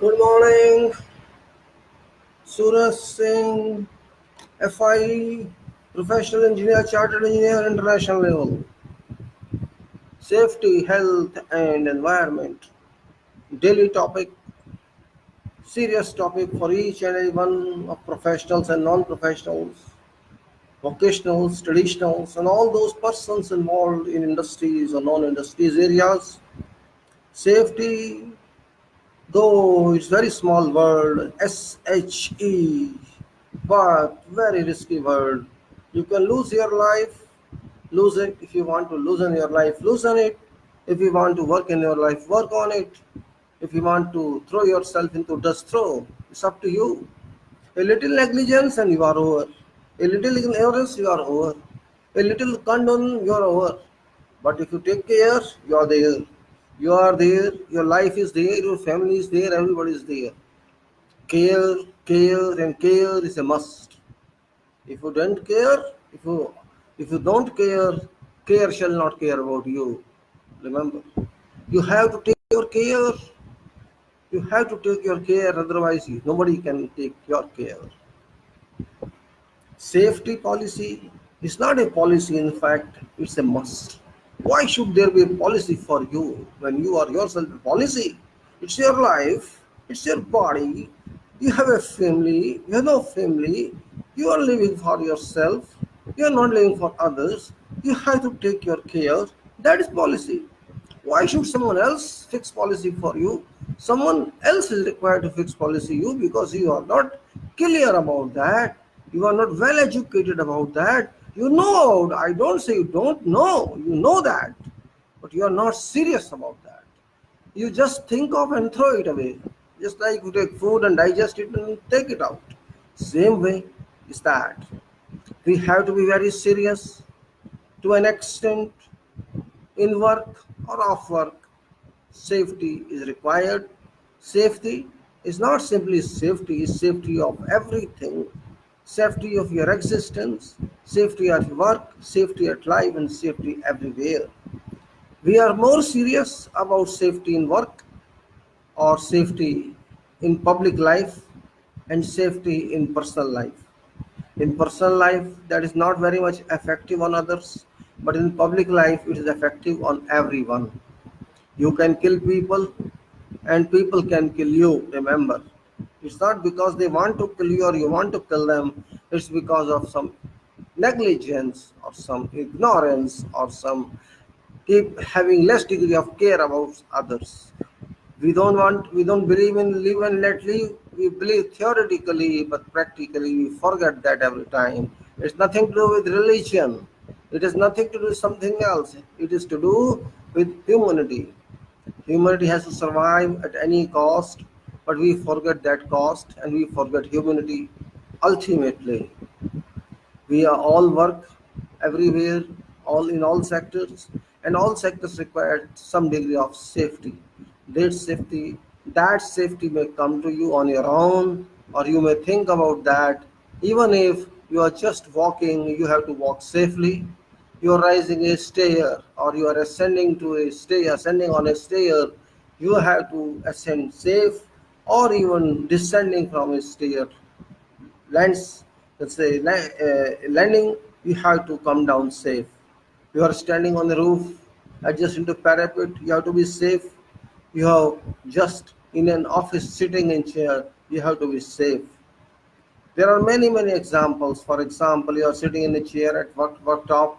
Good morning, Suraj Singh, FI, professional engineer, chartered engineer, international level. Safety, health, and environment. Daily topic, serious topic for each and every one of professionals and non-professionals, vocationals, traditionals, and all those persons involved in industries or non-industries areas. Safety, though it's very small word, SHE, but very risky word. You can lose your life, lose it. If you want to loosen your life, loosen it. If you want to work in your life, work on it. If you want to throw yourself into dust, throw. It's up to you. A little negligence and you are over. A little ignorance, you are over. A little condon, you are over. But if you take care, you are there. You are there, your life is there, your family is there, everybody is there. Care, care, and care is a must. If you don't care, if you if you don't care, care shall not care about you. Remember, you have to take your care. You have to take your care, otherwise nobody can take your care. Safety policy is not a policy, in fact, it's a must. Why should there be a policy for you when you are yourself a policy? It's your life, it's your body, you have a family, you have no family, you are living for yourself, you are not living for others, you have to take your care. That is policy. Why should someone else fix policy for you? Someone else is required to fix policy you because you are not clear about that. You are not well educated about that. You know, I don't say you don't know, you know that, but you are not serious about that. You just think of and throw it away. Just like you take food and digest it and take it out. Same way is that. We have to be very serious to an extent in work or off work. Safety is required. Safety is not simply safety, it's safety of everything. Safety of your existence, safety at work, safety at life, and safety everywhere. We are more serious about safety in work or safety in public life and safety in personal life. In personal life, that is not very much effective on others, but in public life, it is effective on everyone. You can kill people and people can kill you. Remember, it's not because they want to kill you or you want to kill them, it's because of some negligence or some ignorance or some keep having less degree of care about others. We don't believe in live and let live. We believe theoretically, but practically we forget that every time. It's nothing to do with religion. It has nothing to do with something else. It is to do with humanity. Humanity has to survive at any cost, but we forget that cost and we forget humanity. Ultimately, we are all work everywhere, all in all sectors, and all sectors require some degree of safety. That safety may come to you on your own, or you may think about that. Even if you are just walking, you have to walk safely. You are rising a stair, or you are ascending to a stair, ascending on a stair, you have to ascend safe, or even descending from a stair lands, let's say landing, you have to come down safe. You are standing on the roof, adjacent to parapet, you have to be safe. You have just in an office sitting in chair, you have to be safe. There are many examples. For example, you are sitting in a chair at worktop,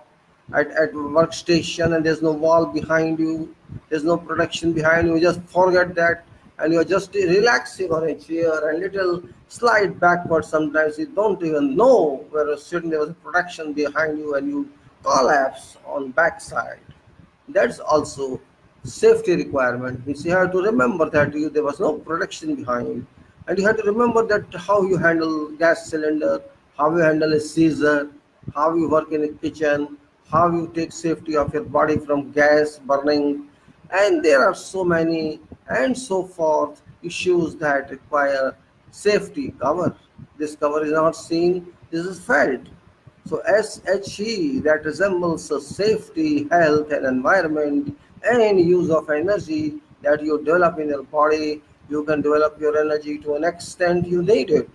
at workstation, and there's no wall behind you, there's no protection behind you. You just forget that, and you're just relaxing on a chair and little slide backward. Sometimes you don't even know where you're sitting. There was a protection behind you, and you collapse on backside. That's also safety requirement, which you have to remember that there was no protection behind, and you have to remember that how you handle gas cylinder, how you handle a seizure, how you work in a kitchen, how you take safety of your body from gas burning, and there are so many and so forth issues that require safety cover. This cover is not seen, this is felt. So SHE, that resembles the safety, health and environment and use of energy that you develop in your body You can develop your energy to an extent you need it.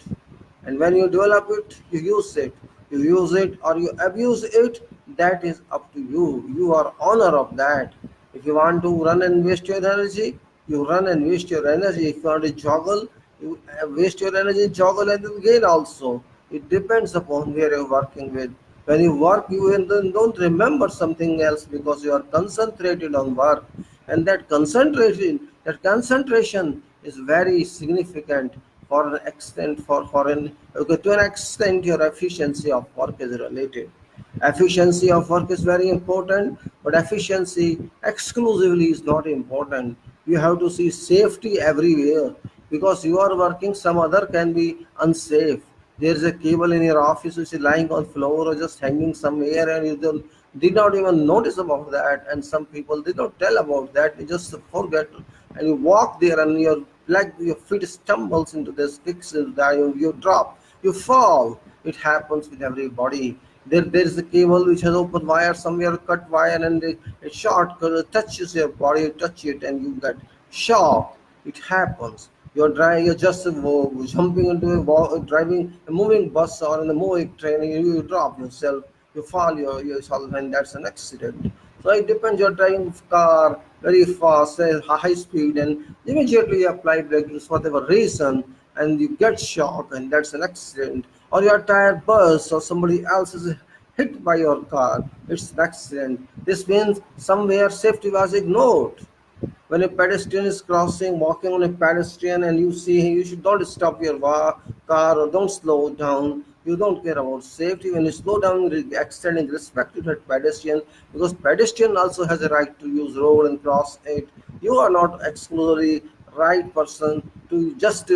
And when you develop it, you use it. You use it or you abuse it, that is up to you. You are owner of that. If you want to run and waste your energy, you run and waste your energy. If you want to joggle, you waste your energy, joggle and then gain also. It depends upon where you're working with. When you work, you then don't remember something else because you are concentrated on work. And that concentration is very significant for an extent for an okay, to an extent your efficiency of work is related. Efficiency of work is very important, but efficiency exclusively is not important. You have to see safety everywhere because you are working, some other can be unsafe. There is a cable in your office which is lying on floor or just hanging somewhere, and you did not even notice about that. And some people did not tell about that. They just forget, and you walk there, and your feet stumbles into the sticks, and you drop, you fall. It happens with everybody. There is a cable which has open wire somewhere, cut wire, and a short touches your body, you touch it, and you get shocked. It happens. You're just jumping into driving a moving bus or in a moving train, you drop yourself, you fall yourself, and that's an accident. So it depends. You're driving car very fast, high speed, and immediately you apply brakes for whatever reason, and you get shocked, and that's an accident. Or your tire bursts, or somebody else is hit by your car. It's an accident. This means somewhere safety was ignored. When a pedestrian is crossing, walking on a pedestrian, and you see you should not stop your car or don't slow down. You don't care about safety. When you slow down, extending respect to that pedestrian, because pedestrian also has a right to use road and cross it. You are not exclusively right person to just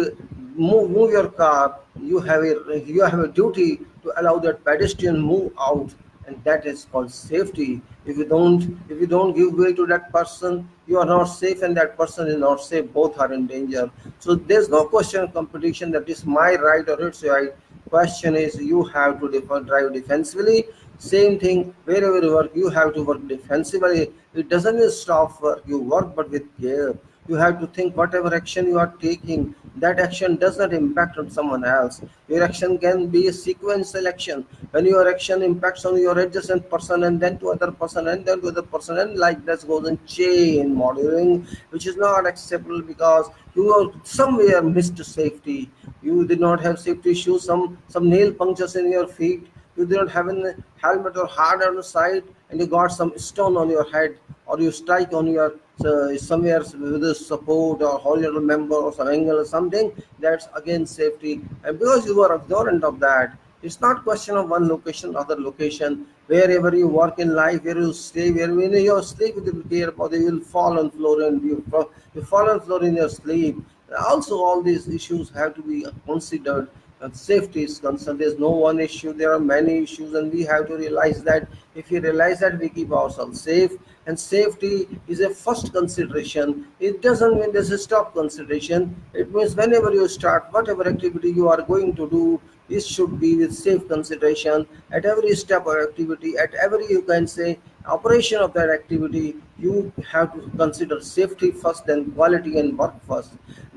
move your car. You have a duty to allow that pedestrian move out, and that is called safety. If you don't give way to that person, you are not safe, and that person is not safe. Both are in danger. So there's no question of competition that is my right or it's right. Question is, you have to drive defensively. Same thing wherever you work, you have to work defensively. It doesn't mean stop work, you work but with care. You have to think whatever action you are taking, that action does not impact on someone else. Your action can be a sequential action. When your action impacts on your adjacent person, and then to other person, and then to other person, and like that goes in chain modeling, which is not acceptable because you are somewhere missed safety. You did not have safety shoes, some nail punctures in your feet. You did not have a helmet or hard on the side, and you got some stone on your head, or you strike on your somewhere with a support or horizontal member or some angle or something. That's again safety. And because you are ignorant of that, it's not question of one location other location. Wherever you work in life, where you stay, where when you sleep, you will care about, you will fall on floor, and you fall on floor in your sleep. Also, all these issues have to be considered. And safety is concerned, there's no one issue, there are many issues, and we have to realize that. If we realize that, we keep ourselves safe. And safety is a first consideration. It doesn't mean there's a stop consideration. It means whenever you start whatever activity you are going to do, it should be with safe consideration. At every step of activity, at every, you can say, operation of that activity, you have to consider safety first, then quality and work first.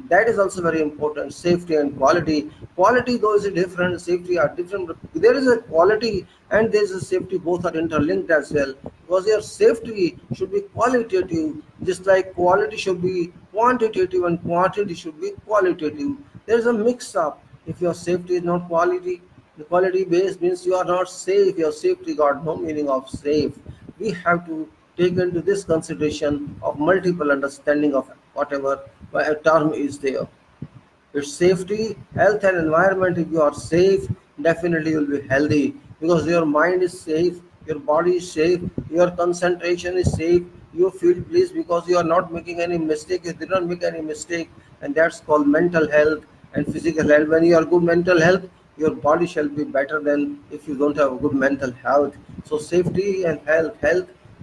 That is also very important. Safety and quality though is different, safety are different, but there is a quality and there is a safety, both are interlinked as well, because your safety should be qualitative, just like quality should be quantitative and quantity should be qualitative. There is a mix up. If your safety is not quality, the quality based means you are not safe. Your safety got no meaning of safe. We have to take into this consideration of multiple understanding of whatever a term is there. It's safety, health, and environment. If you are safe, definitely you will be healthy because your mind is safe, your body is safe, your concentration is safe. You feel pleased because you are not making any mistake. You did not make any mistake, and that's called mental health and physical health. When you are good mental health, your body shall be better than if you don't have a good mental health. So safety and health,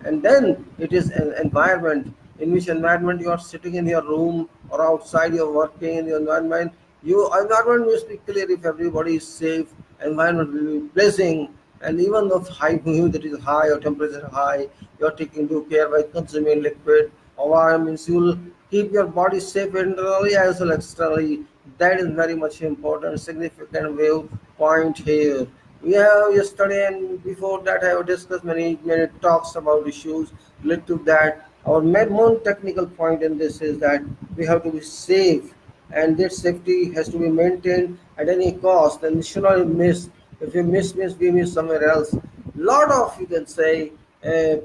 and then it is an environment. In which environment you are sitting in your room or outside, you're working in your environment. Your environment will be clear. If everybody is safe, environment will be pleasing. And even though high humidity is high or temperature high, you're taking due care by consuming liquid or water, means you will keep your body safe internally as well as externally. That is very much important, significant view point here. We have yesterday and before that I have discussed many talks about issues related to that. Our main technical point in this is that we have to be safe, and that safety has to be maintained at any cost, and we should not miss. If we miss, we miss somewhere else. Lot of, you can say,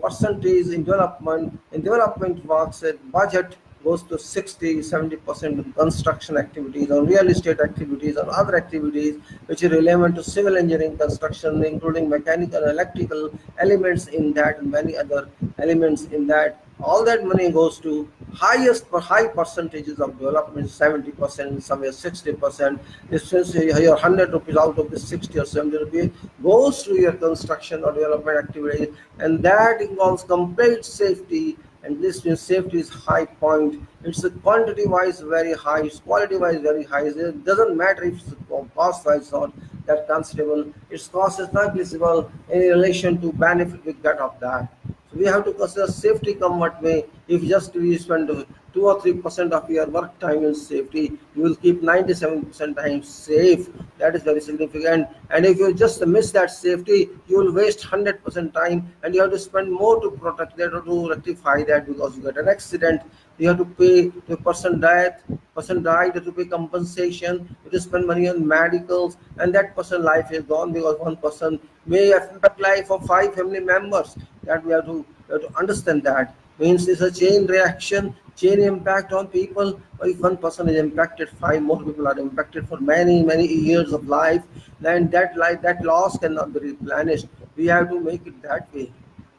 percentage in development works at budget goes to 60-70% in construction activities, on real estate activities, on other activities which are relevant to civil engineering construction, including mechanical and electrical elements in that, and many other elements in that. All that money goes to high percentages of development, 70%, somewhere 60%. This means your 100 rupees out of the 60 or 70 rupees goes to your construction or development activity, and that involves complete safety. And this means safety is high point. It's quantity wise very high, it's quality wise very high. It doesn't matter if it's cost wise or that considerable. Its cost is negligible in relation to benefit we get of that. So we have to consider safety come what may. If just we spend 2 or 3% of your work time in safety, you will keep 97% time safe. That is very significant. And if you just miss that safety, you will waste 100% time, and you have to spend more to protect that or to rectify that, because you get an accident. You have to pay the person died, you have to pay compensation, you have to spend money on medicals, and that person life is gone because one person may affect life of 5 family members. That we have to understand that. Means it's a chain reaction, chain impact on people. If one person is impacted, 5 more people are impacted for many years of life. Then that loss cannot be replenished. We have to make it that way.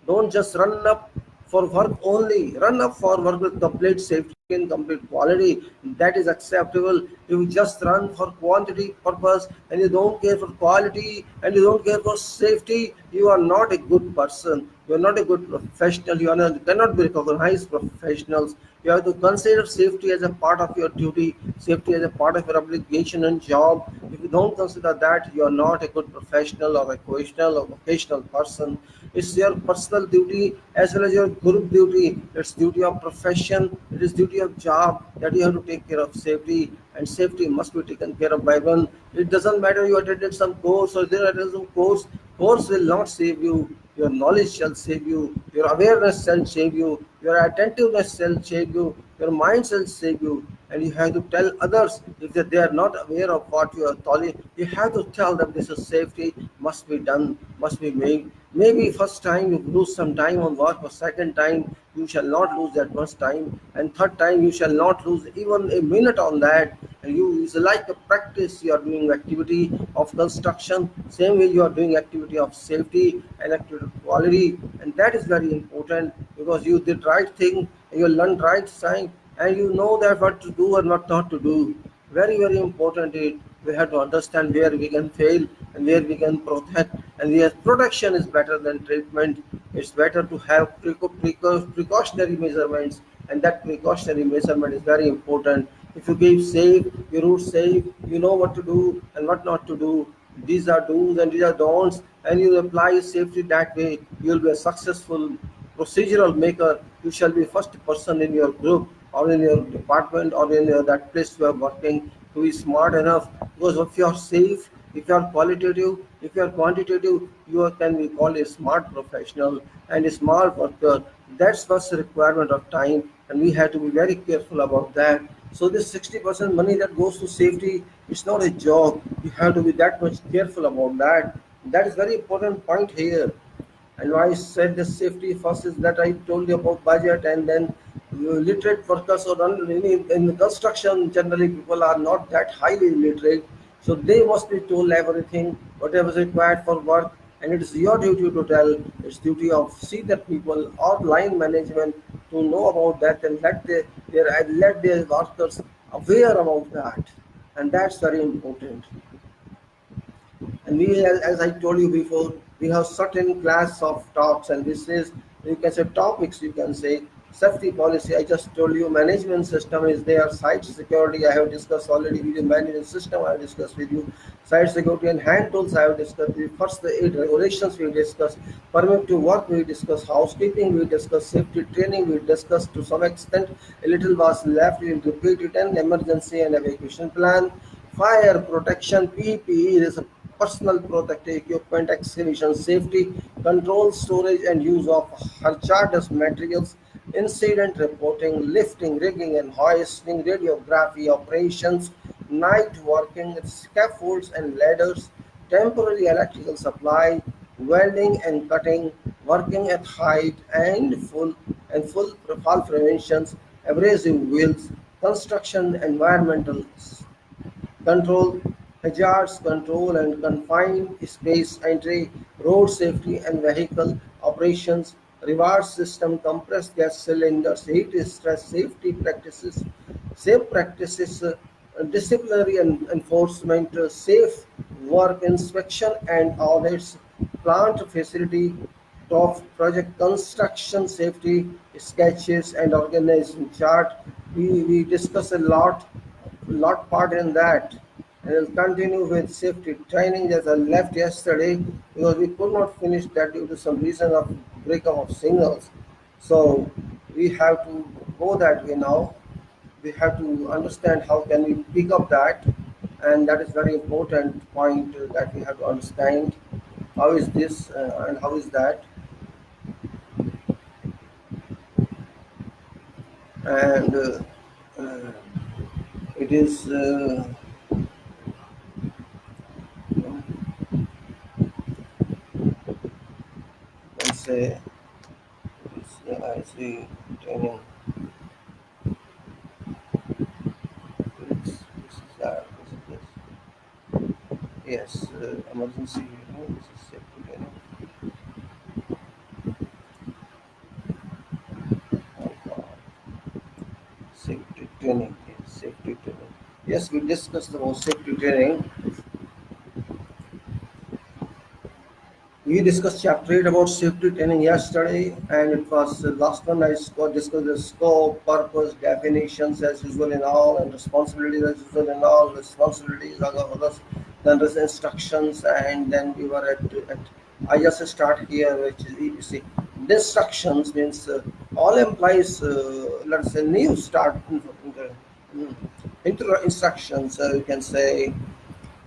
Don't just run up for work only. Run up for work with complete safety and complete quality. That is acceptable. You just run for quantity purpose and you don't care for quality and you don't care for safety. You are not a good person. You are not a good professional. Cannot be recognized professionals. You have to consider safety as a part of your duty, safety as a part of your obligation and job. If you don't consider that, you are not a good professional or recreational or vocational person. It's your personal duty as well as your group duty. It's duty of profession. It is duty of job that you have to take care of safety, and safety must be taken care of by one. It doesn't matter you attended some course or there attended some course. Course will not save you. Your knowledge shall save you. Your awareness shall save you. Your attentiveness shall save you. Your mind shall save you. And you have to tell others if they are not aware of what you are telling. You have to tell them this is safety must be done, must be made. Maybe first time you lose some time on work, but second time you shall not lose that much time, and third time you shall not lose even a minute on that. And you it's like a practice. You are doing activity of construction, same way you are doing activity of safety and activity of quality, and that is very important because you did right thing, you learned right sign, and you know that what to do or not to do. Very important. We have to understand where we can fail and where we can protect, and where protection is better than treatment. It's better to have precautionary measurements, and that precautionary measurement is very important. If you keep safe, your route safe, you know what to do and what not to do. These are do's and these are don'ts, and you apply safety that way. You will be a successful procedural maker. You shall be first person in your group or in your department or in that place you are working to be smart enough, because if you are safe, if you are qualitative, if you are quantitative, you can be called a smart professional and a smart worker. That's what's the requirement of time, and we have to be very careful about that. So this 60% money that goes to safety, it's not a joke. You have to be that much careful about that. That is very important point here. And why I said the safety first is that I told you about budget, and then literate workers or in the construction generally people are not that highly literate, so they must be told everything whatever is required for work, and it is your duty to tell. It's duty of senior people or line management to know about that and let their workers aware about that, and that's very important. And we, as I told you before, we have certain class of talks, and this is, you can say, topics, you can say. Safety policy, I just told you. Management system is there. Site security, I have discussed already. Video management system, I have discussed with you. Site security and hand tools, I have discussed with you. First, the aid regulations we discussed. Permit to work, we discussed. Housekeeping, we discussed. Safety training, we discussed to some extent. A little was left, we will repeat it. And emergency and evacuation plan. Fire protection, PPE, is a personal protective equipment, excavation safety, control, storage, and use of hazardous materials, incident reporting, lifting, rigging, and hoisting, radiography operations, night working, scaffolds and ladders, temporary electrical supply, welding and cutting, working at height, and full fall preventions, abrasive wheels, construction, environmental control, hazards control and confined space entry, road safety and vehicle operations, reward system, compressed gas cylinders, heat stress, safety practices, safe practices, disciplinary and enforcement, safe work inspection and audits, plant facility, of project construction safety sketches and organization chart. We discuss a lot part in that, and we'll continue with safety training that I left yesterday because we could not finish that due to some reason of breakup of signals. So we have to go that way now. We have to understand how can we pick up that, and that is very important point that we have to understand. How is this and how is that? And uh, it is let's say it's, I see training. This is that. This is this. Yes, emergency. This is safety training. Oh God. Safety training. Yes, safety training. Yes, we discussed about safety training. We discussed chapter 8 about safety training yesterday, and it was the last one discussed the scope, purpose, definitions as usual in all, and responsibilities as usual in all. Responsibilities are the others, then there's instructions, and then we were at I just start here, which is EPC. Instructions means all implies, let's say, new start instructions, you can say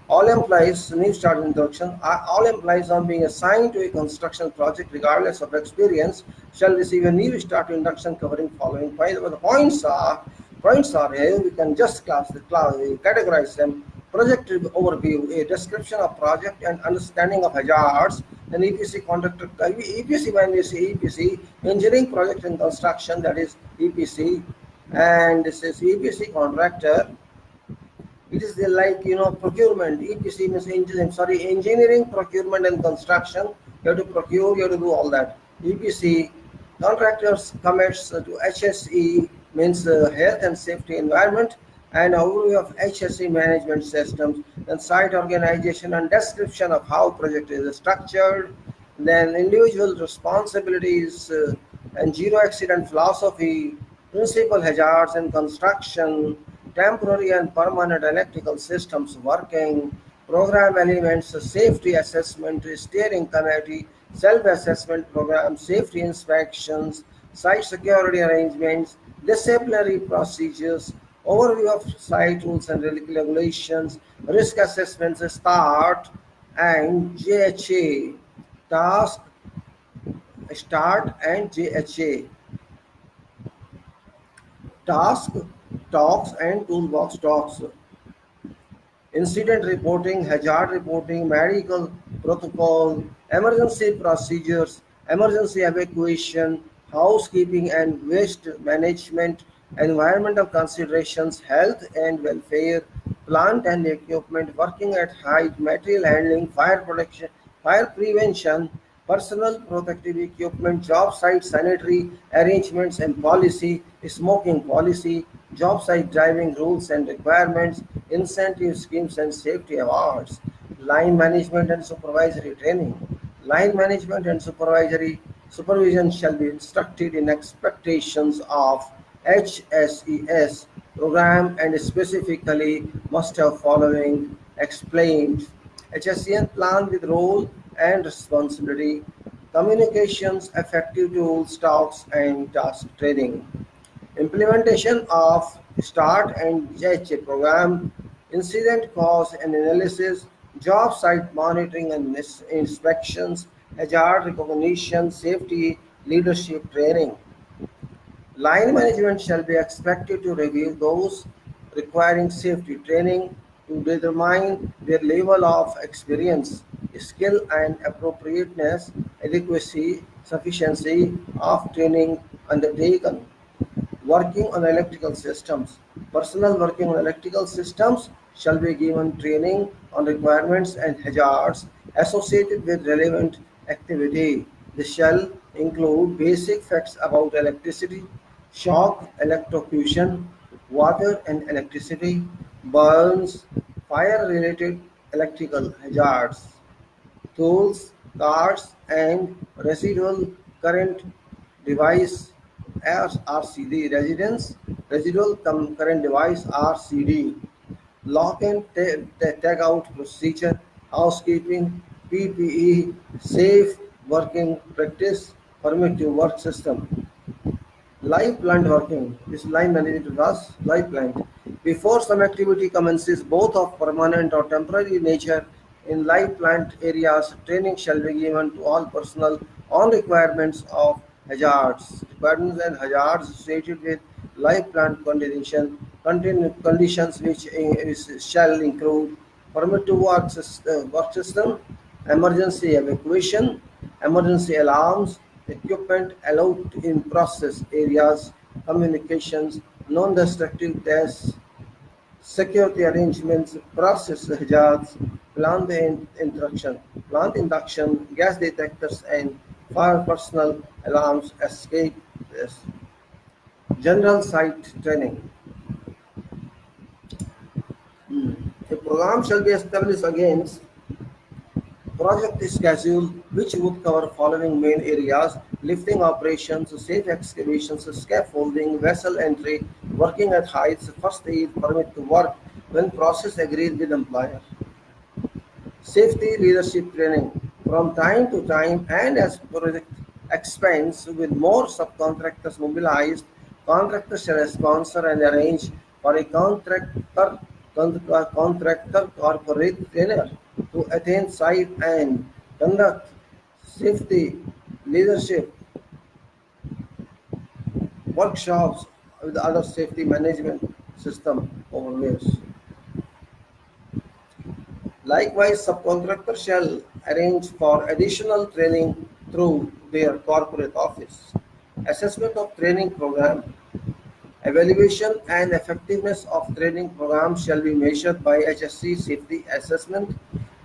all employees, new start introduction, all employees on being assigned to a construction project, regardless of experience, shall receive a new start induction covering following points. But the points are here. We can just categorize them. Project overview, a description of project and understanding of hazards. Then EPC contractor, EPC, when we say EPC, engineering project and construction, that is EPC, and this is EPC contractor. It is like procurement. EPC means engineering, procurement, and construction. You have to procure, you have to do all that. EPC contractors commits to HSE means health and safety environment, and overview of HSE management systems, then site organization and description of how project is structured, then individual responsibilities and zero accident philosophy, principal hazards in construction, temporary and permanent electrical systems working, program elements, safety assessment, steering committee, self-assessment program, safety inspections, site security arrangements, disciplinary procedures, overview of site rules and regulations, risk assessments, start, and JHA, task, start, and JHA, task, talks, and toolbox talks, incident reporting, hazard reporting, medical protocol, emergency procedures, emergency evacuation, housekeeping and waste management, environmental considerations, health and welfare, plant and equipment, working at height, material handling, fire protection, fire prevention, personal protective equipment, job site sanitary arrangements and policy, smoking policy, job site driving rules and requirements, incentive schemes and safety awards, line management and supervisory training, line management and supervisory Supervision shall be instructed in expectations of HSES program and specifically must have following explained: HSEN plan with role and responsibility, communications, effective tools, talks and task training. Implementation of START and JHA program, incident cause and analysis, job site monitoring and inspections, hazard recognition, safety, leadership training. Line management shall be expected to review those requiring safety training to determine their level of experience, skill and appropriateness, adequacy, sufficiency of training undertaken. Working on electrical systems. Personnel working on electrical systems shall be given training on requirements and hazards associated with relevant activity. This shall include basic facts about electricity, shock, electrocution, water and electricity, burns, fire-related electrical hazards, tools, cards, and residual current device RCD, residence residual current device RCD, lock and tag out procedure, housekeeping, PPE, safe working practice, permit to work system. Live plant working. This line management was live plant. Before some activity commences, both of permanent or temporary nature, in live plant areas, training shall be given to all personnel on requirements of hazards. Requirements and hazards associated with live plant conditions which shall include permit to work system, emergency evacuation, emergency alarms, equipment allowed in process areas, communications, non-destructive tests, security arrangements, process hazards, plant induction, gas detectors, and fire personnel alarms, escape, yes. General site training. A program shall be established against project schedule which would cover following main areas: lifting operations, safe excavations, scaffolding, vessel entry, working at heights, first aid, permit to work when process agreed with employer. Safety leadership training from time to time and as project expands with more subcontractors mobilized, contractors shall sponsor and arrange for a contractor corporate trainer to attend site and conduct safety leadership workshops with other safety management system overlays. Likewise, subcontractors shall arrange for additional training through their corporate office. Assessment of training program. Evaluation and effectiveness of training programs shall be measured by HSC safety assessment.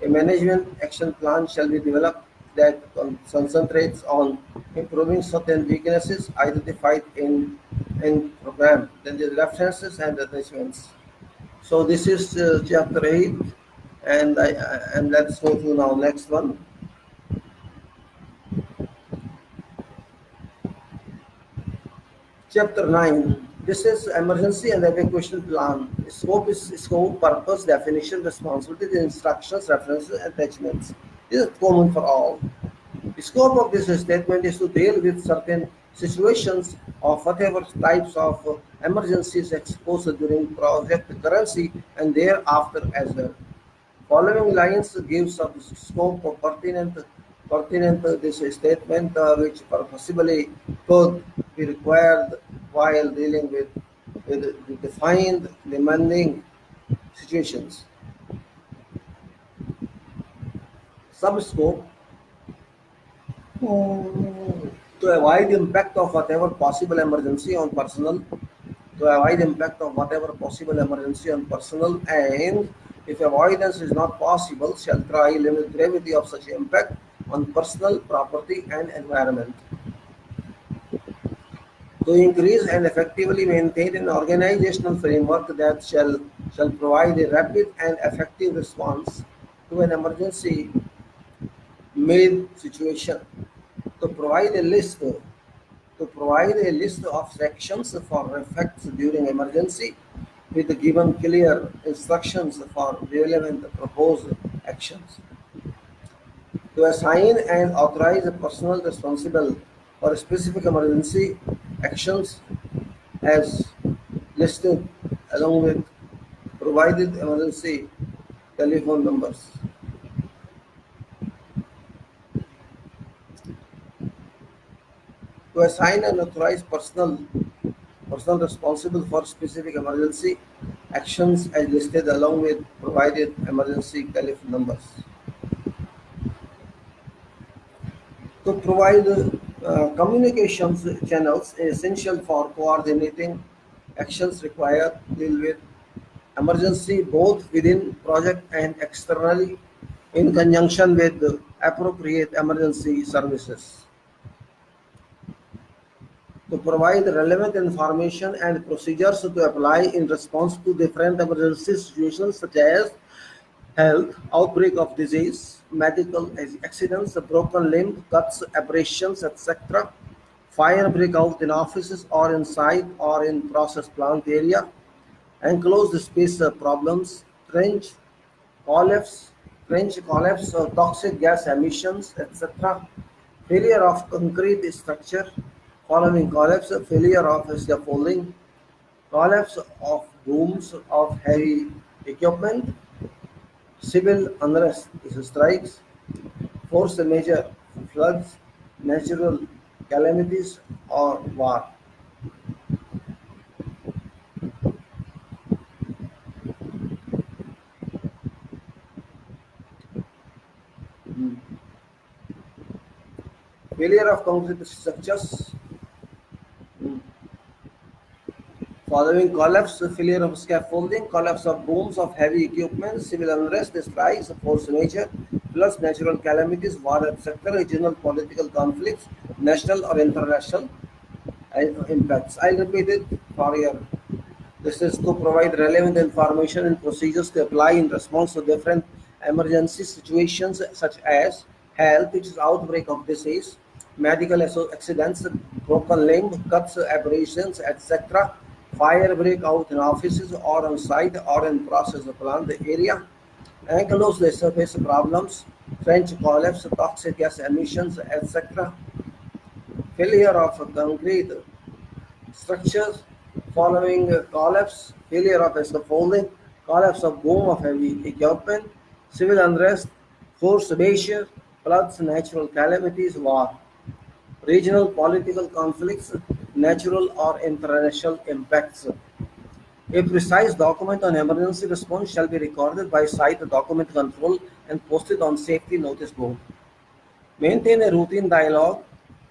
A management action plan shall be developed that concentrates on improving certain weaknesses identified in program. Then the references and attachments. So this is chapter 8, and let's go to now next one. Chapter 9. This is emergency and evacuation plan. Scope is scope, purpose, definition, responsibilities, instructions, references, attachments. This is common for all. The scope of this statement is to deal with certain situations of whatever types of emergencies exposed during project currency and thereafter as well. Following lines gives of scope of pertinent to this statement which possibly could be required while dealing with the defined demanding situations. Subscope to avoid the impact of whatever possible emergency on personnel, and if avoidance is not possible, shall try limit gravity of such impact on personal property and environment. To increase and effectively maintain an organizational framework that shall provide a rapid and effective response to an emergency made situation. To provide a list of sections for effects during emergency with given clear instructions for relevant proposed actions. To assign and authorize a personnel responsible for specific emergency actions as listed along with provided emergency telephone numbers. To assign and authorize personnel responsible for specific emergency actions as listed along with provided emergency telephone numbers. To provide communications channels essential for coordinating actions required to deal with emergency both within project and externally in conjunction with the appropriate emergency services. To provide relevant information and procedures to apply in response to different emergency situations such as health, outbreak of disease, medical accidents, broken limb, cuts, abrasions, etc., fire breakout in offices or in site or in process plant area, enclosed space problems, collapse, trench collapse, toxic gas emissions, etc., failure of concrete structure, following collapse, failure of scaffolding, collapse of booms of heavy equipment, civil unrest, strikes, force majeure, floods, natural calamities, or war. Failure of concrete structures, following collapse, failure of scaffolding, collapse of booms of heavy equipment, civil unrest, strikes, force majeure, plus natural calamities, war, etc., regional political conflicts, national or international impacts. I'll repeat it for your. This is to provide relevant information and procedures to apply in response to different emergency situations such as health, which is outbreak of disease, medical accidents, broken limb, cuts, abrasions, etc., fire breakout in offices or on site or in process of plant area, enclosed surface problems, trench collapse, toxic gas emissions, etc., failure of concrete structures following collapse, failure of scaffolding, collapse of boom of heavy equipment, civil unrest, force majeure, floods, natural calamities, war, regional political conflicts, natural or international impacts. A precise document on emergency response shall be recorded by site document control and posted on safety notice board. Maintain a routine dialogue.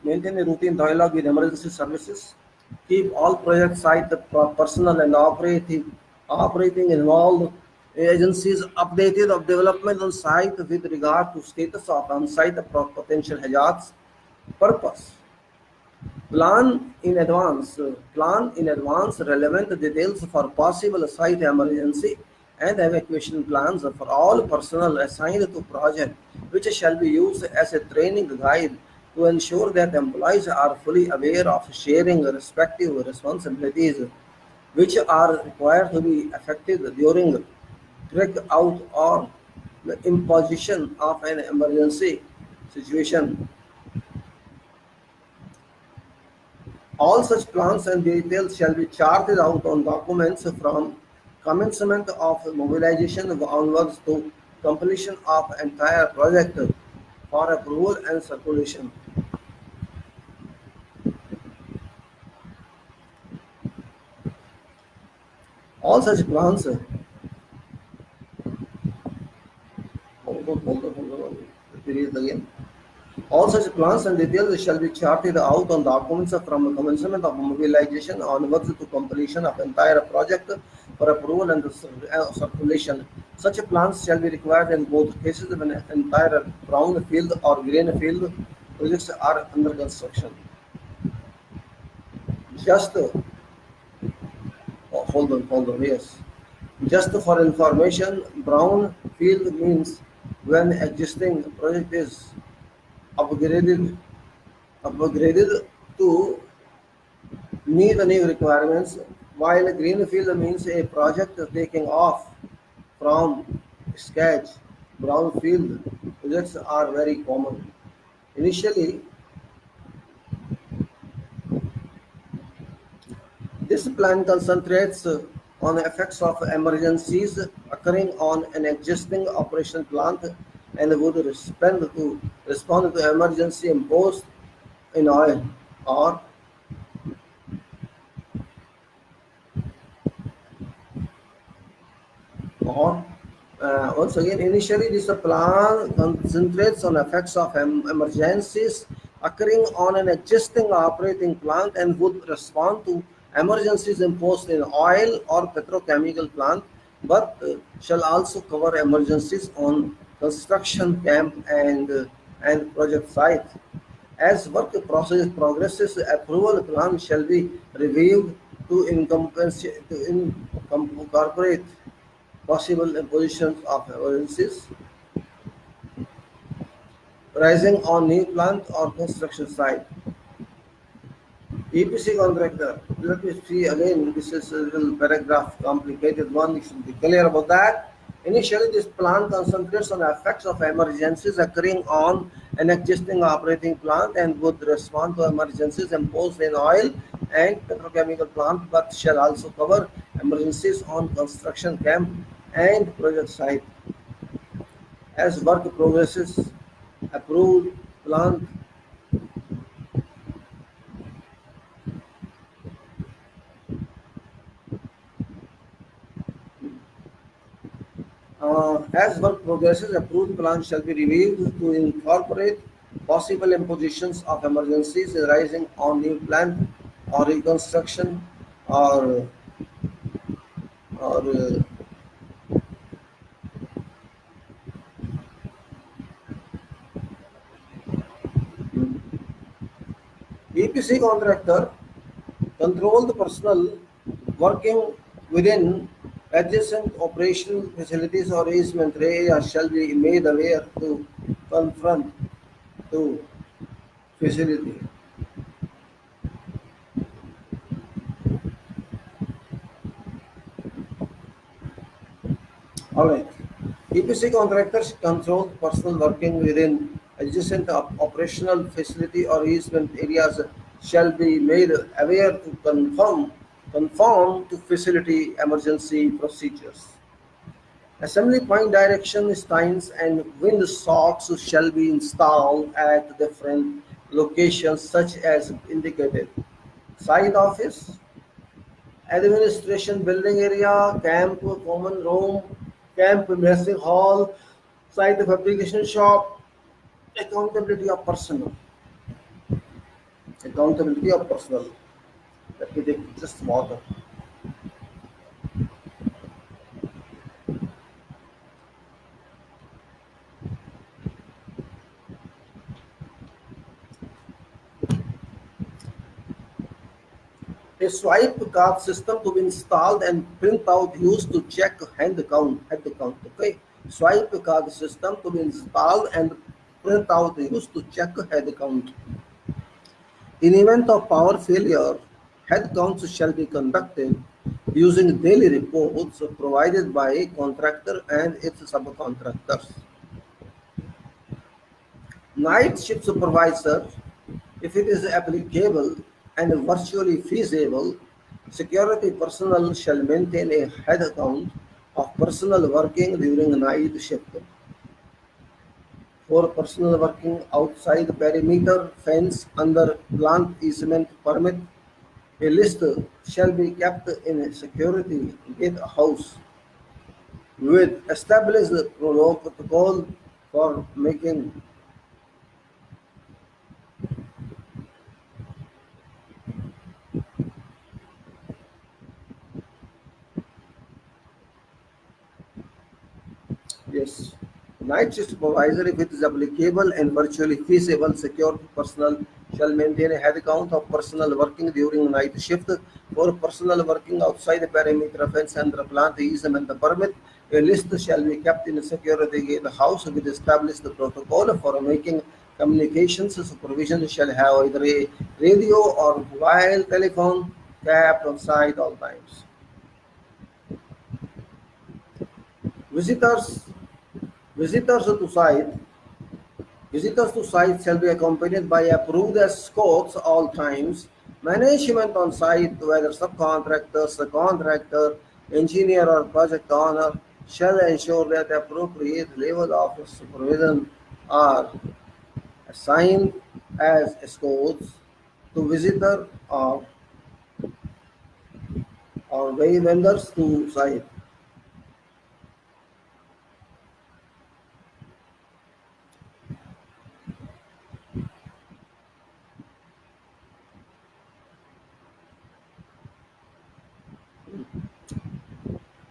Maintain a routine dialogue with emergency services. Keep all project site personnel and operating involved agencies updated of development on site with regard to status of on-site potential hazards. Purpose. Plan in advance relevant details for possible site emergency and evacuation plans for all personnel assigned to project, which shall be used as a training guide to ensure that employees are fully aware of sharing respective responsibilities which are required to be effected during breakout or the imposition of an emergency situation. All such plans and details shall be charted out on documents from commencement of mobilization onwards to completion of entire project for approval and circulation. All such plans, repeat it again. All such plans and details shall be charted out on documents from commencement of mobilization onwards to completion of entire project for approval and circulation. Such plans shall be required in both cases when entire brown field or green field projects are under construction. Just yes. Just for information, brown field means when existing project is upgraded upgraded to meet the new requirements, while greenfield means a project taking off from scratch. Brownfield projects are very common. Initially, this plan concentrates on effects of emergencies occurring on an existing operation plant and would respond to emergency imposed in oil or or once again, initially this plan concentrates on effects of emergencies occurring on an existing operating plant and would respond to emergencies imposed in oil or petrochemical plant, but shall also cover emergencies on construction camp and project site. As work process progresses, approval plan shall be reviewed to incorporate possible impositions of emergencies rising on new plant or construction site. EPC contractor, let me see again, this is a little paragraph, complicated one, you should be clear about that. Initially, this plan concentrates on effects of emergencies occurring on an existing operating plant and would respond to emergencies imposed in oil and petrochemical plant, but shall also cover emergencies on construction camp and project site. As work progresses, approved plant as work progresses, approved plans shall be reviewed to incorporate possible impositions of emergencies arising on new plant or reconstruction or or EPC contractor control the personnel working within adjacent operational facilities or easement areas shall be made aware to confront to facility. All right. EPC contractors control personnel working within adjacent operational facility or easement areas shall be made aware to conform to facility emergency procedures. Assembly point direction signs and wind socks shall be installed at different locations such as indicated. Side office, administration building area, camp common room, camp messing hall, site fabrication shop, accountability of personnel. Accountability of personnel. Let me take just water. A swipe card system to be installed and print out used to check head count. Okay. Swipe card system to be installed and print out used to check head count. In event of power failure, head counts shall be conducted using daily reports provided by a contractor and its subcontractors. Night shift supervisor, if it is applicable and virtually feasible, security personnel shall maintain a head count of personnel working during night shift. For personnel working outside the perimeter fence under plant easement permit, a list shall be kept in a security gatehouse with established protocol for making. Yes. Night shift supervisor, if it is applicable and virtually feasible, security personnel shall maintain a head count of personnel working during night shift. For personnel working outside the perimeter fence and the plant easement permit, a list shall be kept in a security gate house with established protocol for making Communications supervision shall have either a radio or mobile telephone kept on site all times. Visitors visitors to site Visitors to site shall be accompanied by approved escorts all times. Management on site, whether subcontractor, contractor, engineer or project owner, shall ensure that appropriate level of supervision are assigned as escorts to visitor or way vendors to site.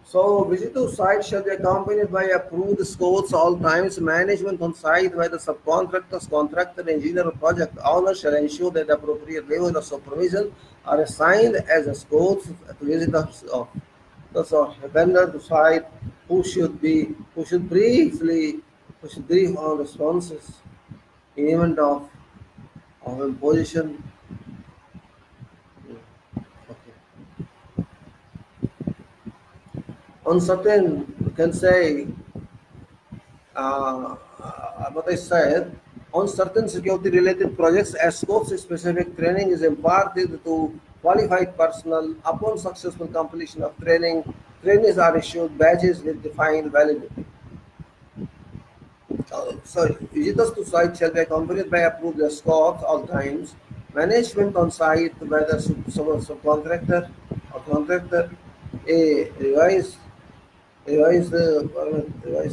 So, visit to site shall be accompanied by approved scopes all times. Management on site, whether subcontractors, contractor, engineer, or project owner shall ensure that appropriate level of supervision are assigned as scopes to visitors of thus or vendor to site who should brief on responses in event of imposition. Okay. On certain, you can say what I said, on certain security related projects, a scope specific training is imparted to qualified personnel. Upon successful completion of training, trainees are issued badges with defined validity. So, visitors to site shall be accompanied by approved escorts all times. Management on site, whether subcontractor or contractor, a revised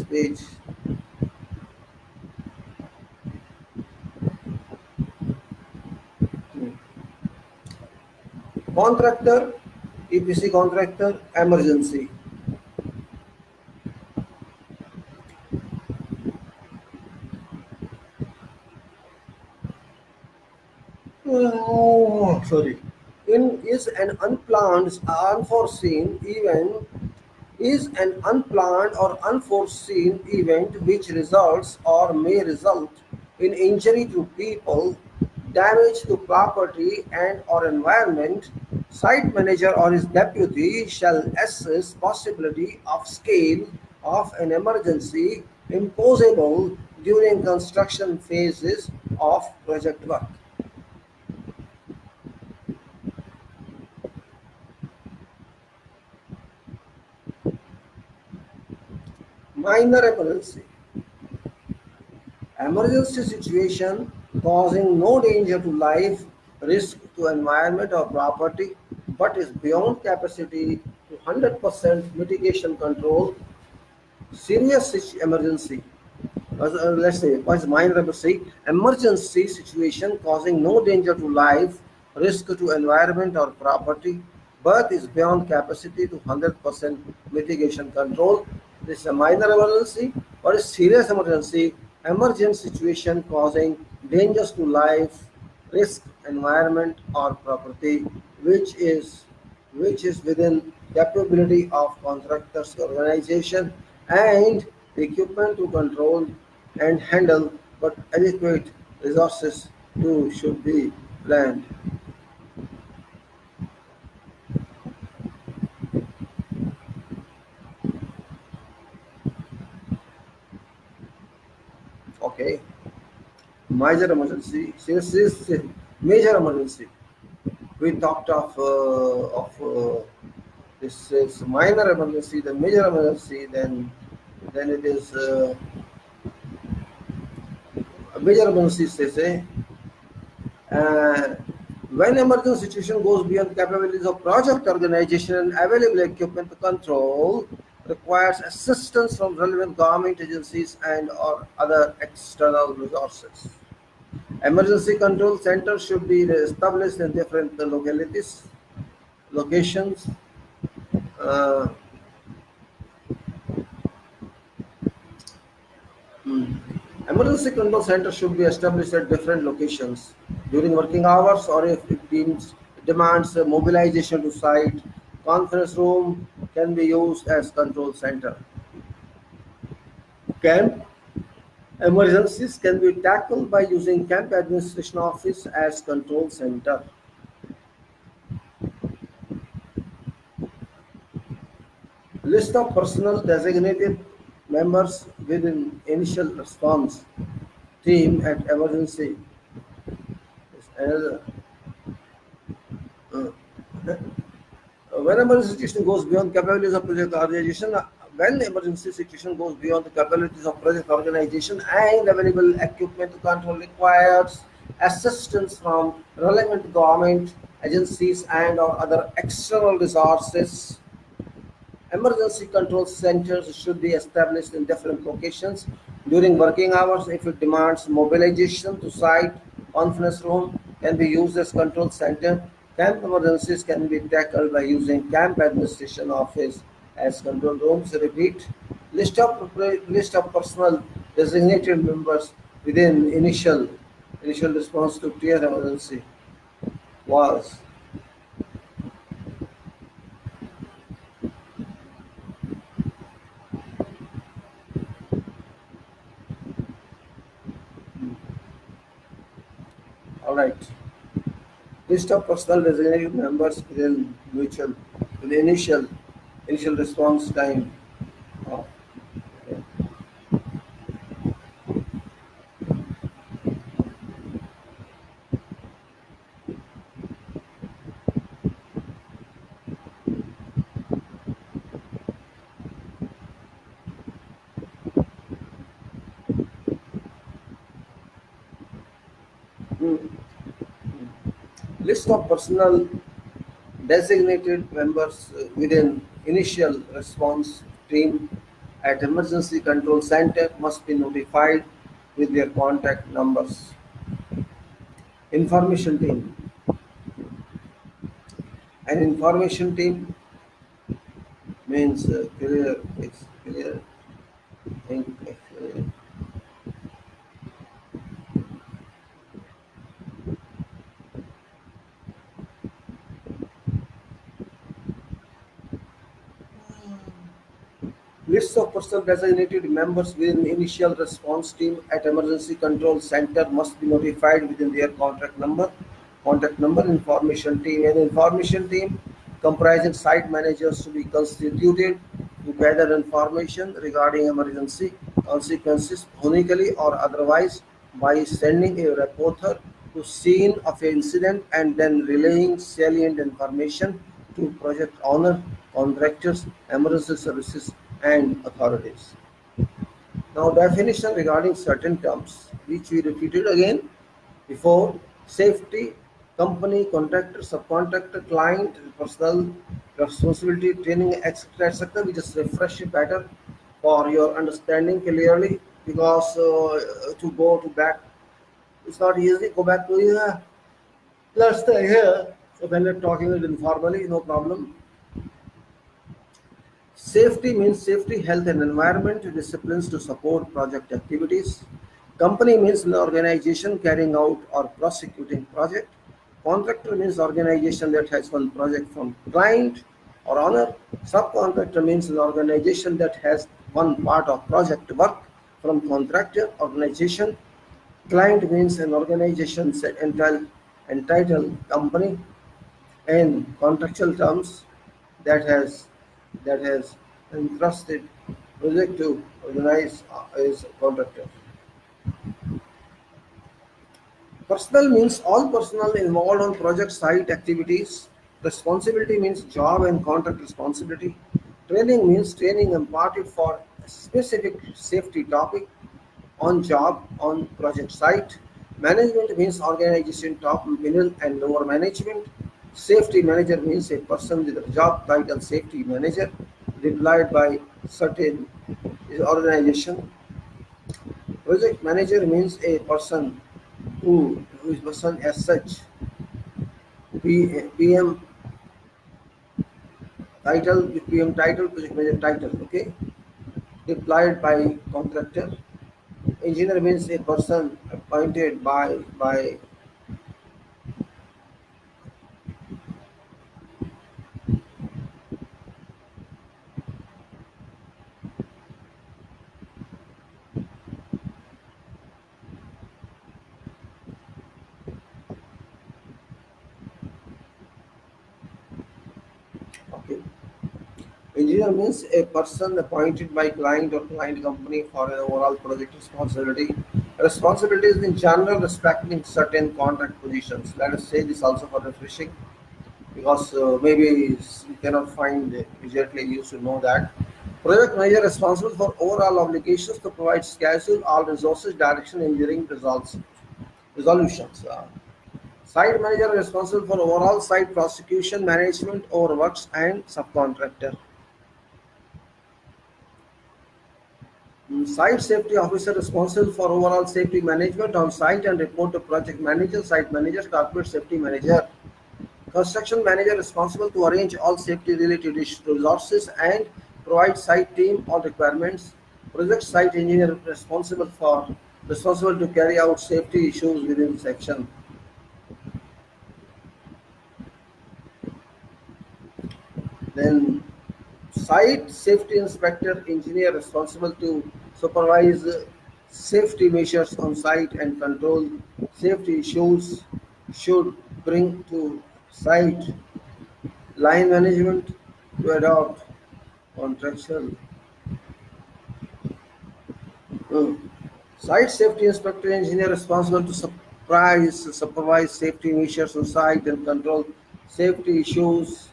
page. Contractor, EPC contractor, emergency. Oh, sorry. In is an unplanned, unforeseen event is an unplanned or unforeseen event which results or may result in injury to people, damage to property and or environment. Site manager or his deputy shall assess possibility of scale of an emergency imposable during construction phases of project work. Minor emergency. Emergency situation causing no danger to life, risk to environment or property, but is beyond capacity to 100% mitigation control. Serious emergency. Let's say, what's minor emergency? Emergency situation causing no danger to life, risk to environment or property, but is beyond capacity to 100% mitigation control. This is a minor emergency. What is serious emergency? Emergent situation causing dangers to life, risk, environment, or property, which is which is within capability of contractors organization and the equipment to control and handle, but adequate resources too should be planned. Okay, major emergency. Since this is major emergency, we talked of this is minor emergency, then major emergency, then it is a major emergency. Say uh, when emergency situation goes beyond capabilities of project organization and available equipment to control requires assistance from relevant government agencies and or other external resources. Emergency control centers should be established in different locations. Uh, hmm. Emergency control centers should be established at different locations during working hours or if it demands mobilization to site. Conference room can be used as control center. Can Emergencies can be tackled by using camp administration office as control center. List of personnel designated members within initial response team at emergency is another. uh, when emergency situation goes beyond capabilities of project organization, when emergency situation goes beyond the capabilities of project organization and available equipment to control requires assistance from relevant government agencies and or other external resources. Emergency control centers should be established in different locations during working hours. If it demands mobilization to site, conference room can be used as control center. Camp emergencies can be tackled by using camp administration office as control rooms. Repeat, list of personnel designated members within initial response to tier emergency was. All right. List of personal designated members with initial response time of. Hmm. List of personal designated members within initial response team at emergency control center must be notified with their contact numbers. Information team. An information team means clear, it's clear, think, Lists of personnel designated members within initial response team at emergency control center must be notified within their contract number. Contact number, information team. An information team comprising site managers to be constituted to gather information regarding emergency consequences, chronically or otherwise, by sending a reporter to scene of an incident and then relaying salient information to project owner, contractors, emergency services, and authorities. Now, definition regarding certain terms, which we repeated again before: safety, company, contractor, subcontractor, client, personal responsibility, training, etc. etc. We just refresh it better for your understanding clearly because to go to back, it's not easy. Go back to here. Let's stay here. So when we're talking it informally, no problem. Safety means safety, health, and environment disciplines to support project activities. Company means an organization carrying out or prosecuting project. Contractor means organization that has one project from client or owner. Subcontractor means an organization that has one part of project work from contractor organization. Client means an organization entitled company in contractual terms that has entrusted project to organize is contractor. Personnel means all personnel involved on project site activities. Responsibility means job and contract responsibility. Training means training imparted for a specific safety topic on job on project site. Management means organization top, middle, and lower management. Safety manager means a person with a job title safety manager, deployed by certain organization. Project manager means a person who is person as such. PM title, PM title, project manager title. Okay, deployed by contractor. Engineer means a person appointed by. Engineer means a person appointed by client or client company for an overall project responsibility. Responsibilities in general respecting certain contract positions. Let us say this also for refreshing because maybe you cannot find immediately you should know that. Project manager responsible for overall obligations to provide schedule, all resources, direction, engineering results, resolutions. Site manager responsible for overall site prosecution, management over works and subcontractor. Site safety officer responsible for overall safety management on site and report to project manager, site manager, corporate safety manager. Construction manager responsible to arrange all safety related resources and provide site team all requirements. Project site engineer responsible to carry out safety issues within section. Then site safety inspector engineer responsible to supervise safety measures on site and control safety issues should bring to site. Line management to adopt contractual. uh, Site safety inspector engineer responsible to supervise safety measures on site and control safety issues.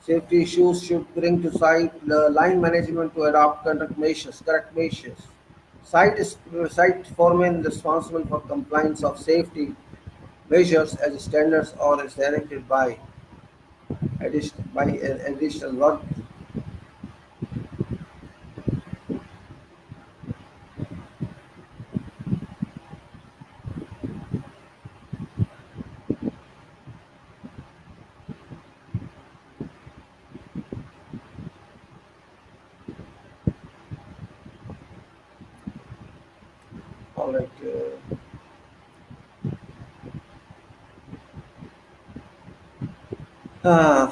Safety issues should bring to site the line management to adopt correct measures. Site foreman responsible for compliance of safety measures as standards or as directed by additional work. All right. Uh,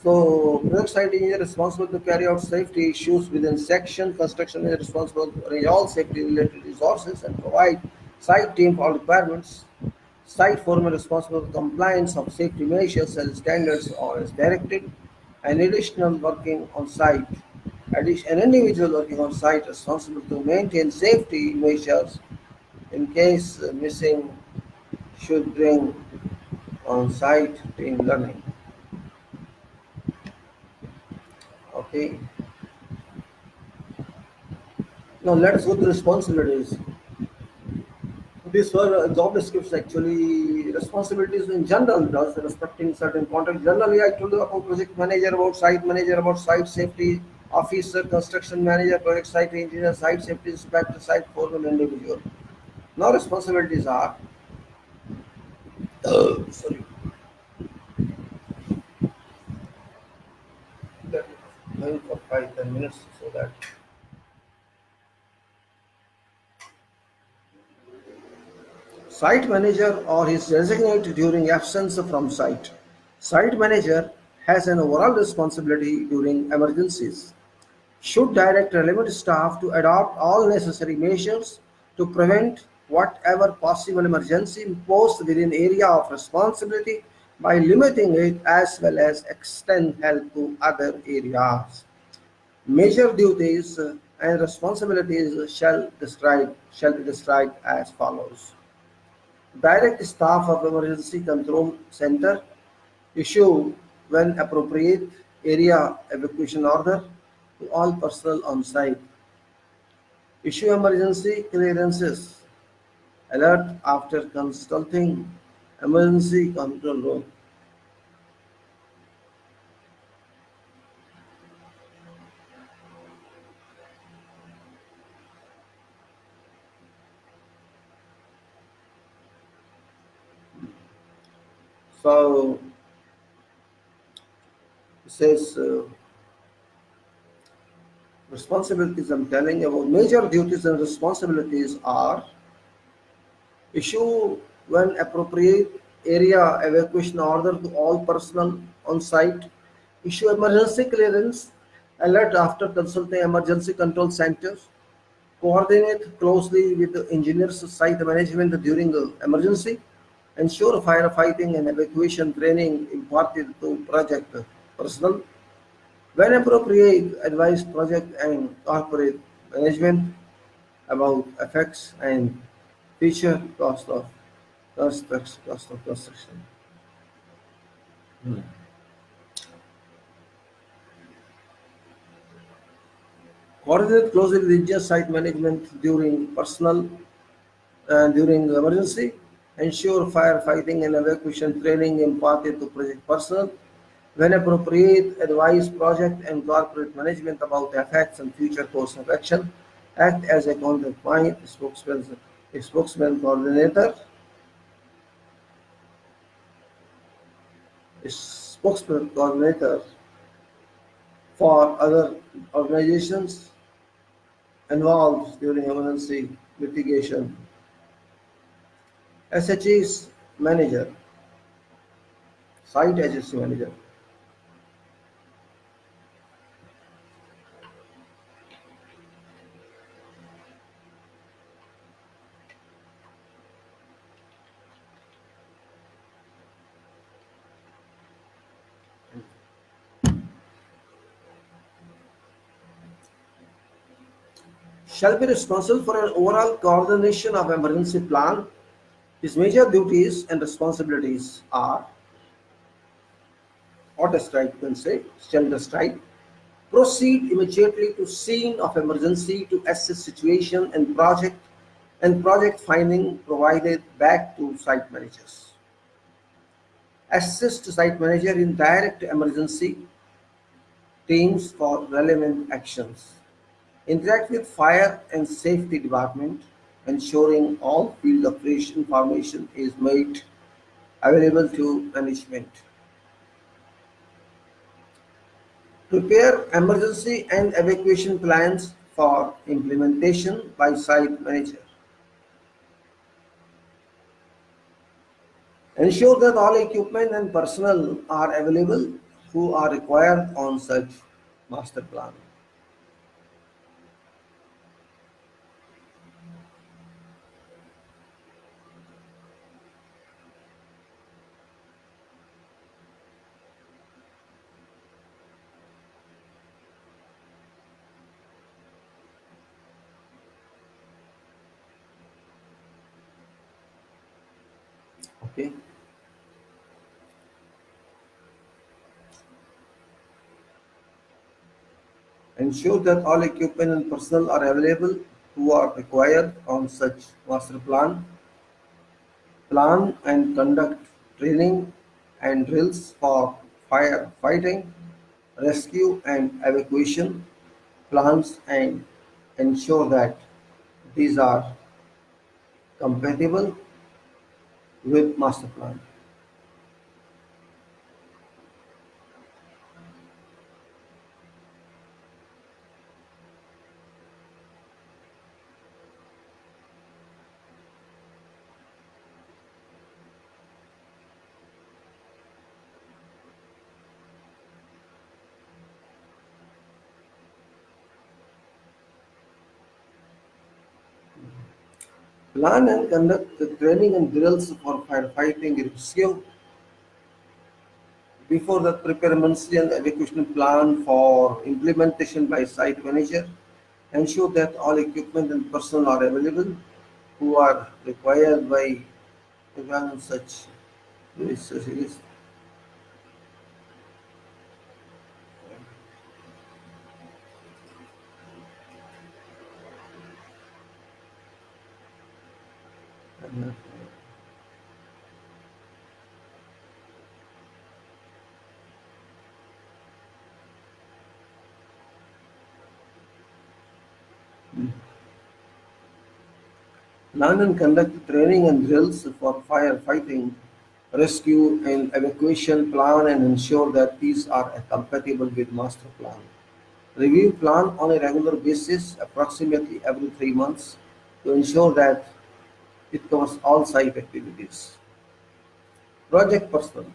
So, project site engineer responsible to carry out safety issues within section. Construction is responsible to arrange all safety related resources and provide site team for all requirements. Site foreman responsible for compliance of safety measures and standards or as directed. An additional working on site. An individual working on site responsible to maintain safety measures in case missing should bring on site team learning. Okay. Now let us go to responsibilities. These were job descriptions actually. Responsibilities in general does respecting certain contract. Generally, I told you about project manager, about site safety officer, construction manager, project site engineer, site safety inspector, site foreman, individual. Now responsibilities are sorry, let me going for 5 10 minutes so that site manager or his designate during absence from site. Site manager has an overall responsibility during emergencies. Should direct relevant staff to adopt all necessary measures to prevent whatever possible emergency imposed within area of responsibility by limiting it as well as extend help to other areas. Major duties and responsibilities shall be described as follows. Direct staff of emergency control center issue when appropriate area evacuation order to all personnel on site. Issue emergency clearances. Alert after consulting emergency control room. So it says responsibilities I'm telling about major duties and responsibilities are issue when appropriate area evacuation order to all personnel on site, issue emergency clearance, alert after consulting emergency control centers, coordinate closely with the engineers site management during the emergency, ensure firefighting and evacuation training imparted to project personnel, When appropriate, advise project and corporate management about effects and future cost of construction. Coordinate closely with indigenous site management during emergency. Ensure firefighting and evacuation training imparted to project personnel. When appropriate, advise project and corporate management about effects and future course of action. Act as a counterpoint, spokesman coordinator, spokesman coordinator for other organizations involved during emergency mitigation. SHE's manager, site HSE manager. Shall be responsible for an overall coordination of emergency plan. His major duties and responsibilities are order strike, you can say, shelter strike. Proceed immediately to scene of emergency to assess situation and project finding provided back to site managers. Assist site manager in direct emergency teams for relevant actions. Interact with fire and safety department, ensuring all field operation information is made available to management. Prepare emergency and evacuation plans for implementation by site manager. Ensure that all equipment and personnel are available who are required on such master plan. Okay. Ensure that all equipment and personnel are available who are required on such master plan. Plan and conduct training and drills for fire fighting, rescue and evacuation plans and ensure that these are compatible with master plan. Plan and conduct the training and drills for firefighting and rescue. Before that, prepare emergency and evacuation plan for implementation by site manager. Ensure that all equipment and personnel are available who are required by examine such series. Plan and conduct training and drills for firefighting, rescue and evacuation plan and ensure that these are compatible with master plan. Review plan on a regular basis, approximately every 3 months, to ensure that it covers all site activities. Project personnel.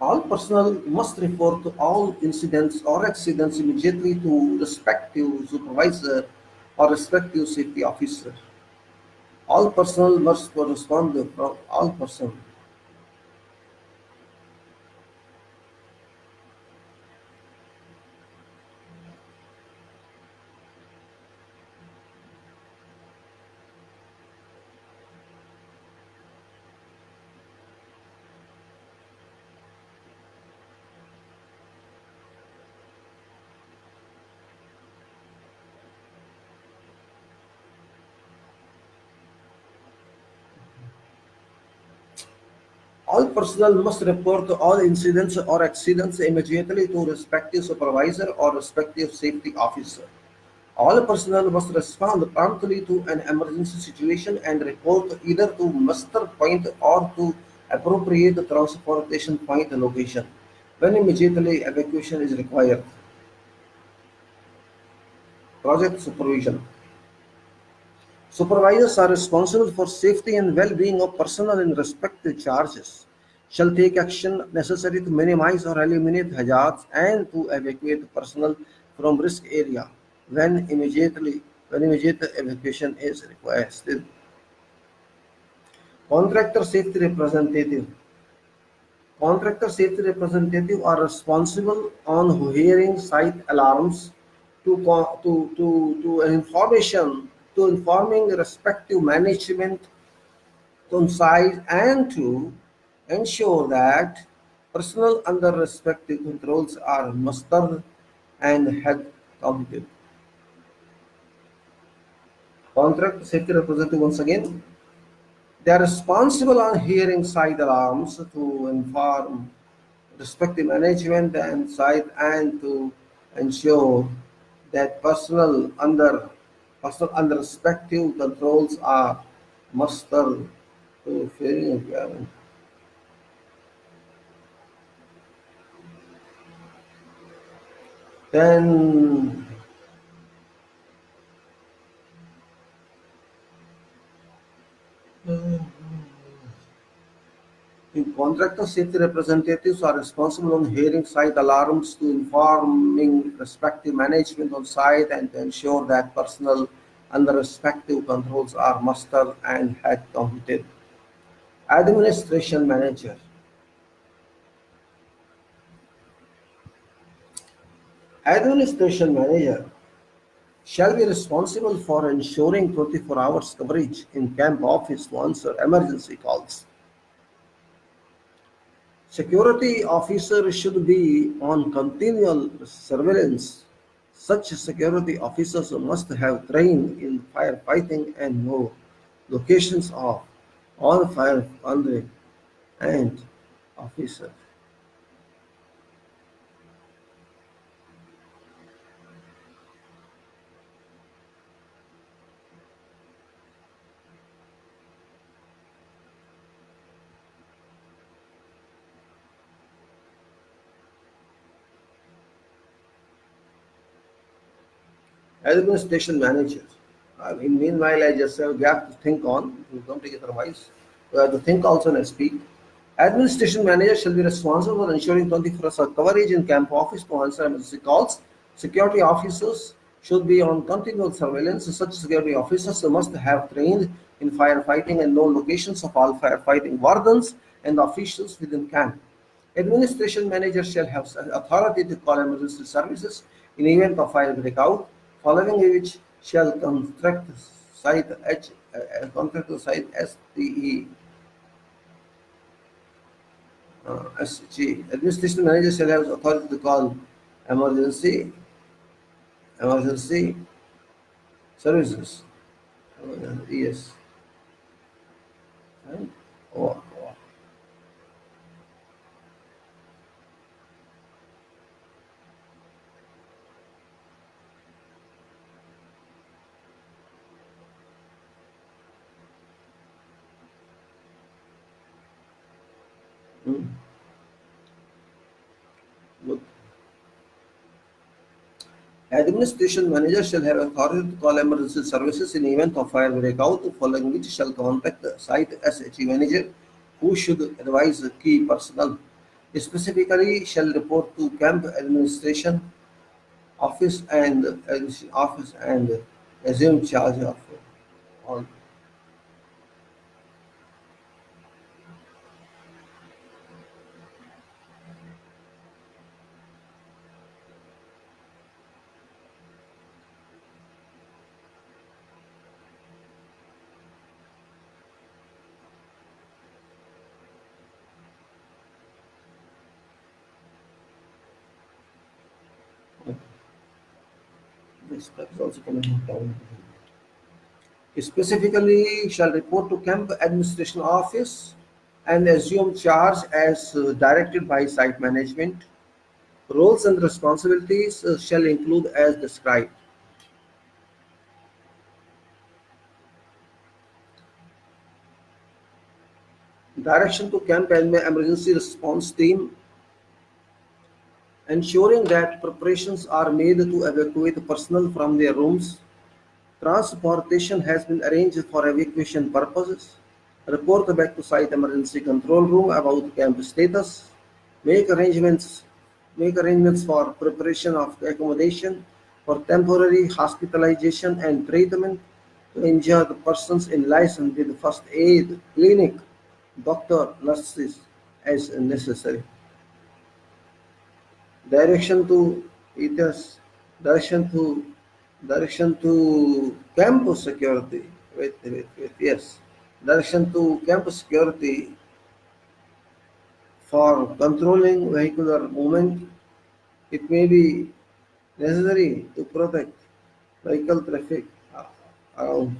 All personnel must report to all incidents or accidents immediately to respective supervisor or respective safety officer. All personnel must correspond from all personnel. All personnel must report all incidents or accidents immediately to respective supervisor or respective safety officer. All personnel must respond promptly to an emergency situation and report either to muster point or to appropriate transportation point location when immediately evacuation is required. Project supervision. Supervisors are responsible for safety and well-being of personnel in respective charges, shall take action necessary to minimize or eliminate hazards and to evacuate personnel from risk area when immediate evacuation is requested. Contractor safety representative. Contractor safety representative are responsible on hearing site alarms to information to informing respective management on site and to ensure that personnel under respective controls are mustered and head counted. Contract safety representative once again, they are responsible on hearing site alarms to inform respective management and site and to ensure that personnel under respective controls are mustered to failing requirement. Then the contractor safety representatives are responsible on hearing site alarms to informing respective management on site and to ensure that personnel under respective controls are mustered and head counted. Administration manager. Administration manager shall be responsible for ensuring 24 hours coverage in camp office to answer emergency calls. Security officers should be on continual surveillance. Such security officers must have trained in firefighting and know locations of all fire and officers. Administration manager. I mean, meanwhile, I just have a gap to think on. You don't take it otherwise. We have to think also and speak. Administration manager shall be responsible for ensuring 24-hour coverage in camp office to answer emergency calls. Security officers should be on continual surveillance. Such security officers must have trained in firefighting and know locations of all firefighting wardens and officials within camp. Administration manager shall have authority to call emergency services in event of fire breakout, following which shall contract the site STE SG. Administration manager shall have authority to call emergency emergency services. Yes. Right? Oh. Mm. Good. Administration manager shall have authority to call emergency services in event of fire breakout, following which shall contact the site SHE manager, who should advise the key personnel. Specifically, shall report to camp administration office and assume charge of all. This is also coming down. Specifically, shall report to camp administration office and assume charge as directed by site management. Roles and responsibilities shall include as described. Direction to camp and emergency response team, ensuring that preparations are made to evacuate personnel from their rooms. Transportation has been arranged for evacuation purposes. Report back to site emergency control room about camp status. Make arrangements Make arrangements for preparation of accommodation for temporary hospitalization and treatment to injure the persons in license with first aid clinic, doctor, nurses as necessary. Direction to ETS, direction to direction to campus security. Wait, yes. Direction to campus security for controlling vehicular movement. It may be necessary to protect vehicle traffic around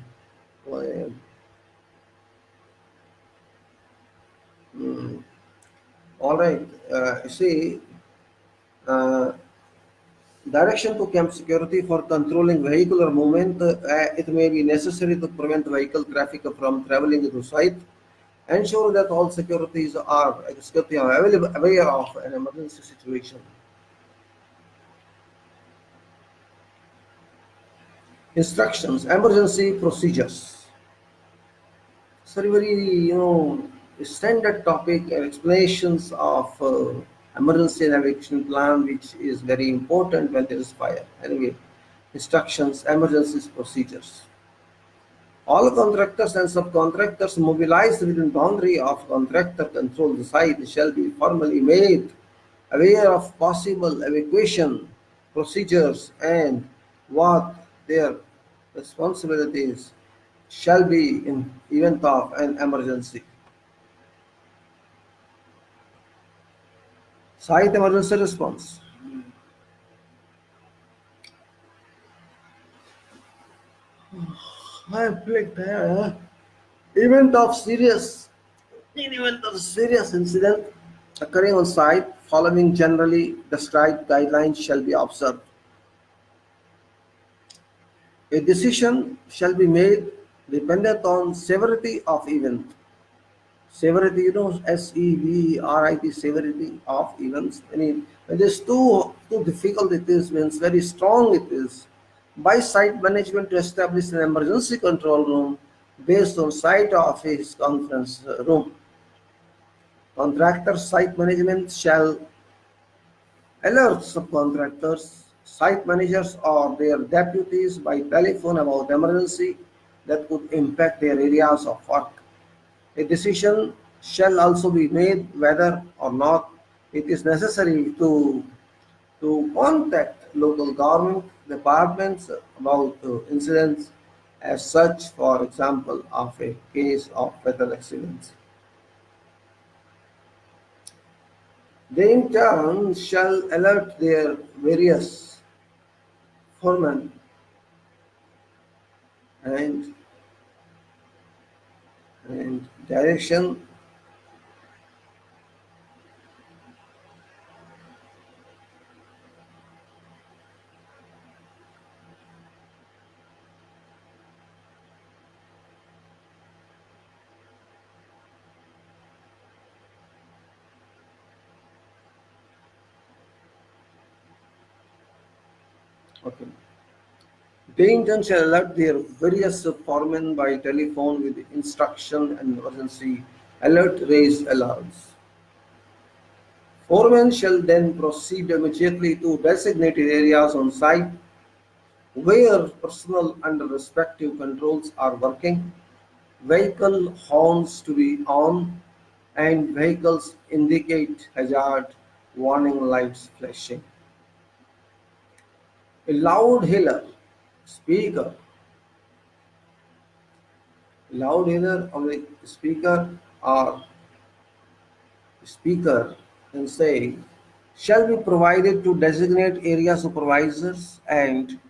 1 a.m. Mm. All right. See, uh, direction to camp security for controlling vehicular movement. It may be necessary to prevent vehicle traffic from traveling to site. Ensure that all security are aware of an emergency situation. Instructions, emergency procedures. So very, standard topic and explanations of emergency navigation plan, which is very important when there is fire. Anyway, instructions, emergency procedures. All contractors and subcontractors mobilized within boundary of contractor controlled site shall be formally made aware of possible evacuation procedures and what their responsibilities shall be in event of an emergency. Site emergency response. I feel tired. Event of serious In event of serious incident occurring on site, following generally described guidelines shall be observed. A decision shall be made dependent on severity of event. Severity, severity, severity of events. I mean, when it is too difficult, it is means very strong. It is by site management to establish an emergency control room based on site office conference room. Contractor site management shall alert subcontractors, site managers, or their deputies by telephone about emergency that could impact their areas of work. A decision shall also be made whether or not it is necessary to contact local government departments about incidents as such, for example, of a case of fatal accidents. They in turn shall alert their various foremen and, and direction. Okay. They in turn shall alert their various foremen by telephone with instruction and emergency alert raise alarms. Foremen shall then proceed immediately to designated areas on site where personnel under respective controls are working, vehicle horns to be on, and vehicles indicate hazard warning lights flashing. A loud hailer speaker, loud hailer on the or speaker can say shall be provided to designate area supervisors and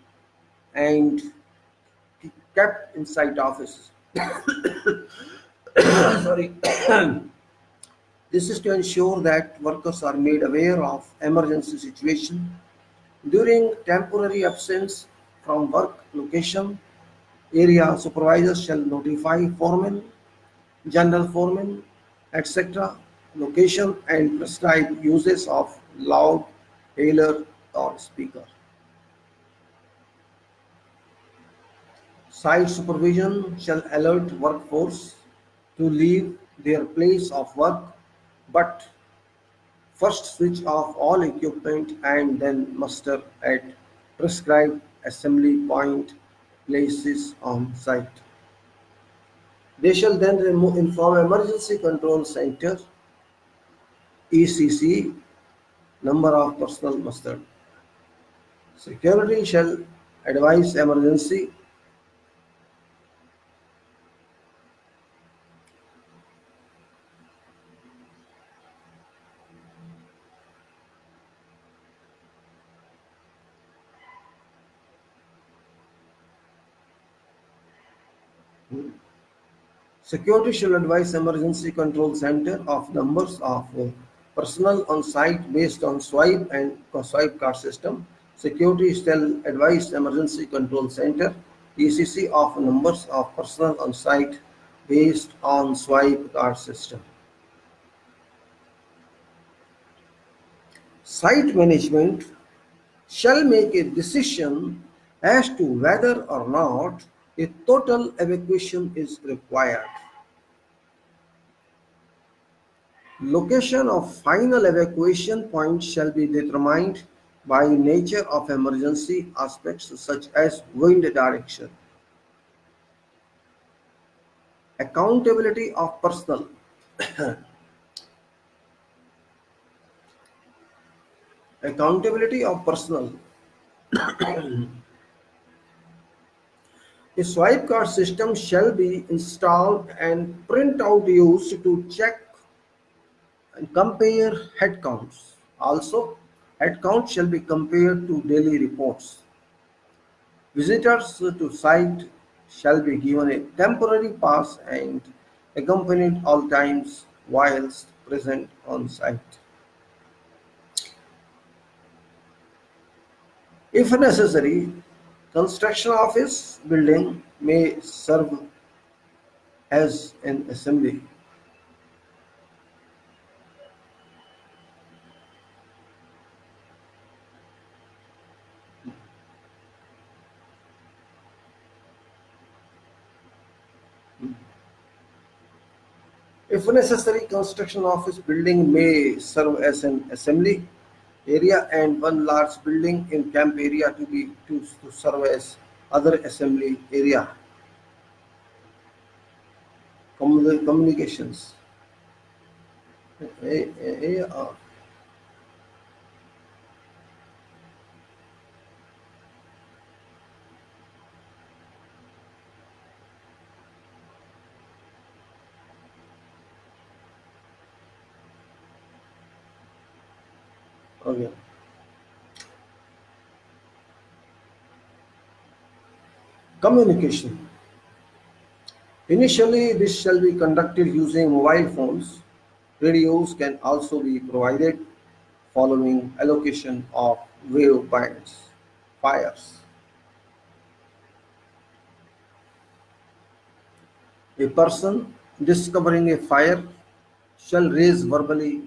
kept inside office. Sorry. This is to ensure that workers are made aware of emergency situation during temporary absence from work location. Area supervisors shall notify foremen, general foreman, etc. location and prescribe uses of loud hailer or speaker. Site supervision shall alert workforce to leave their place of work, but first switch off all equipment and then muster at prescribed assembly point places on site. They shall then inform Emergency Control Center ECC number of personnel mustered. Security shall advise emergency. Security shall advise Emergency Control Center of numbers of personnel on site based on swipe and swipe card system. Security shall advise Emergency Control Center ECC of numbers of personnel on site based on swipe card system. Site management shall make a decision as to whether or not a total evacuation is required. Location of final evacuation point shall be determined by nature of emergency aspects such as wind direction. Accountability of personnel. Accountability of personnel. A swipe card system shall be installed and printout used to check and compare head counts. Also, head count shall be compared to daily reports. Visitors to site shall be given a temporary pass and accompanied all times whilst present on site. If necessary, construction office building may serve as an assembly. If necessary, construction office building may serve as an assembly area and one large building in camp area to serve as other assembly area. Communications. Okay. Communication. Initially, this shall be conducted using mobile phones. Radios can also be provided following allocation of wave bands. Fires. A person discovering a fire shall raise verbally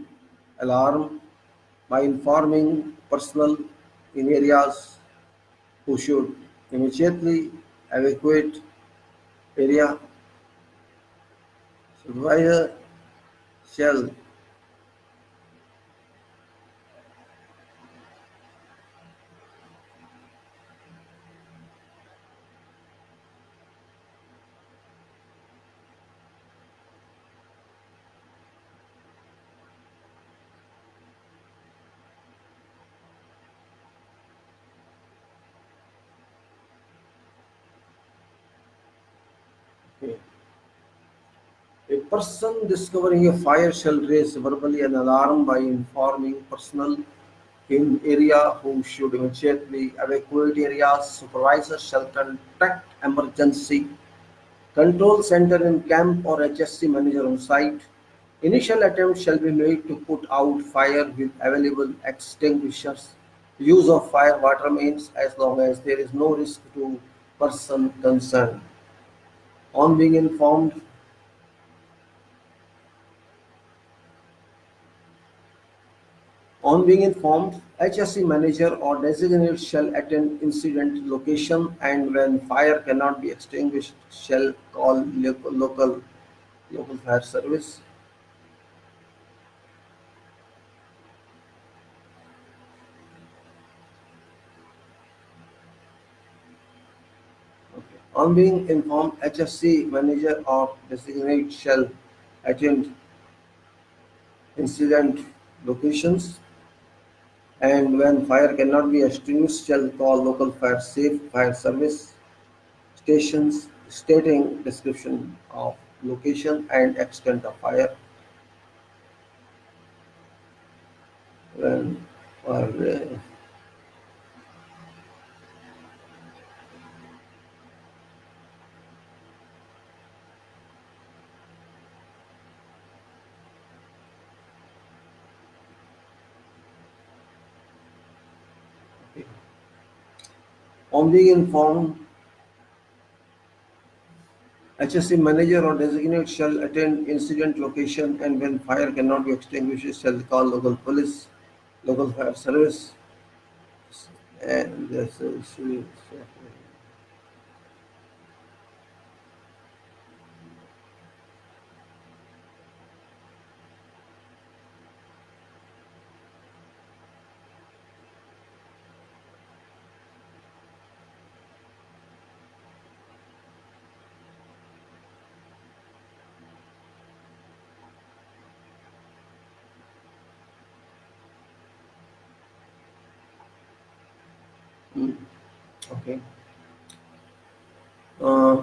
alarm by informing personnel in areas who should immediately evacuate area. Supervisor shall a person discovering a fire shall raise verbally an alarm by informing personnel in area who should immediately evacuate areas. Supervisors shall contact emergency control center in camp or HSC manager on site Initial attempts shall be made to put out fire with available extinguishers. Use of fire water means as long as there is no risk to person concerned. On being informed, HSE manager or designate shall attend incident location and when fire cannot be extinguished shall call local fire service. Okay. On being informed, HSE manager or designate shall attend incident locations and when fire cannot be extinguished shall call local fire service stations stating description of location and extent of fire when fire. On being informed, HSE manager or designate shall attend incident location and when fire cannot be extinguished shall call local police, local fire service, and this is okay. Uh,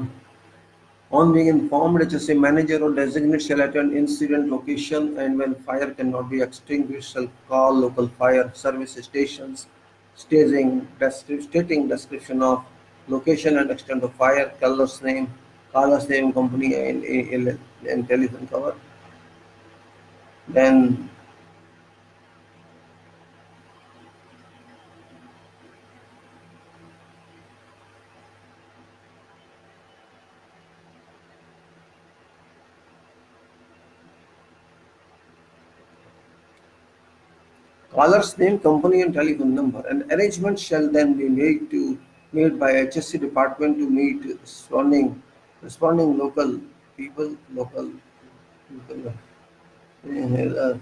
on being informed, HSA manager or designate shall attend incident location and when fire cannot be extinguished shall call local fire service stations stating description of location and extent of fire, caller's name, company and telephone cover. Then caller's name, company and telephone number. An arrangement shall then be made by HSC department to meet responding local people. Uh,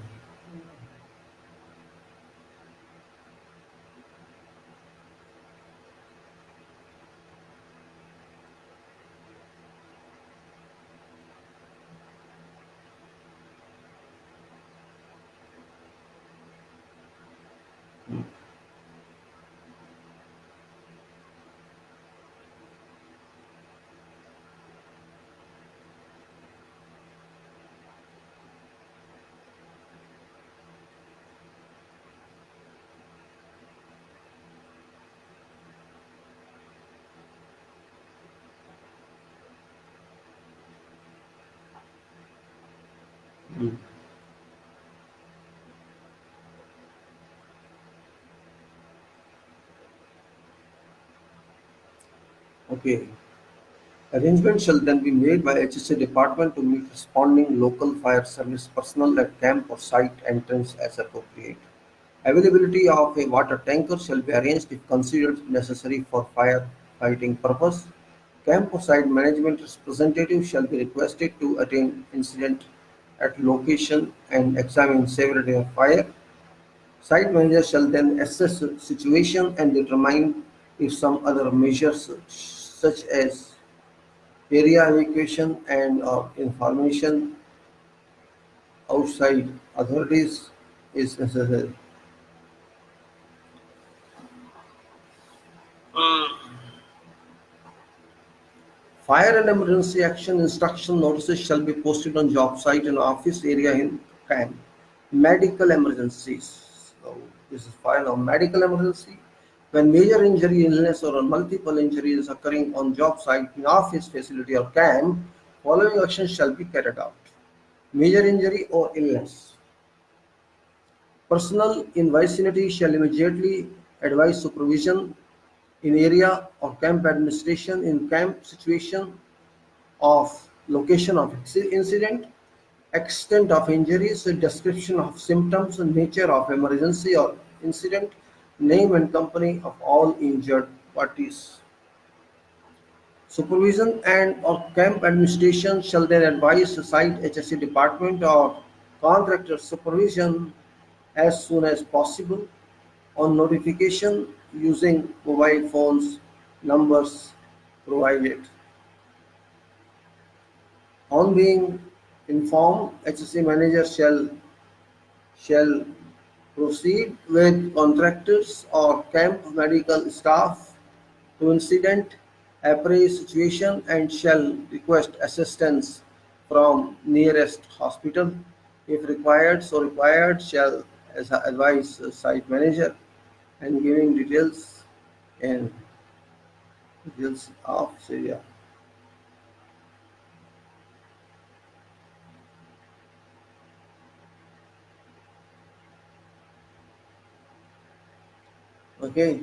okay. Arrangement shall then be made by HSA department to meet responding local fire service personnel at camp or site entrance as appropriate. Availability of a water tanker shall be arranged if considered necessary for fire fighting purpose. Camp or site management representative shall be requested to attend incident at location and examine severity of fire. Site manager shall then assess the situation and determine if some other measures such as area evacuation and information outside authorities is necessary. Fire and emergency action instruction notices shall be posted on job site and office area in camp. Medical emergencies. So this is fire now. Medical emergency. When major injury, illness, or multiple injuries occurring on job site, in office facility or camp, following actions shall be carried out. Major injury or illness. Personnel in vicinity shall immediately advise supervision in area or camp administration in camp situation of location of incident, extent of injuries, description of symptoms, nature of emergency or incident, name and company of all injured parties. Supervision and or camp administration shall then advise the site HSE department or contractor supervision as soon as possible on notification using mobile phones numbers provided. On being informed, HSE manager shall proceed with contractors or camp medical staff to incident appraise situation and shall request assistance from nearest hospital. If required, so required, shall advise the site manager and giving and details of Syria. Okay.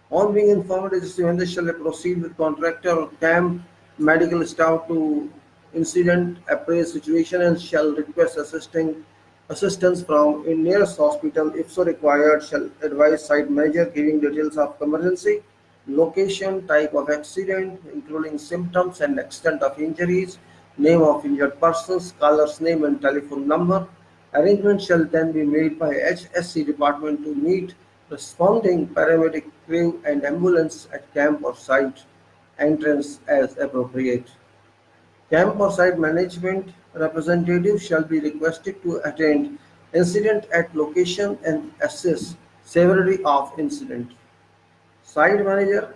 On being informed, HSE vendor shall proceed with contractor or camp medical staff to incident appraise situation and shall request assistance from in nearest hospital. If so required, shall advise site manager giving details of emergency, location, type of accident, including symptoms and extent of injuries, name of injured persons, caller's name and telephone number. Arrangement shall then be made by HSC department to meet responding paramedic crew and ambulance at camp or site entrance as appropriate. Camp or site management representatives shall be requested to attend incident at location and assess severity of incident. Site manager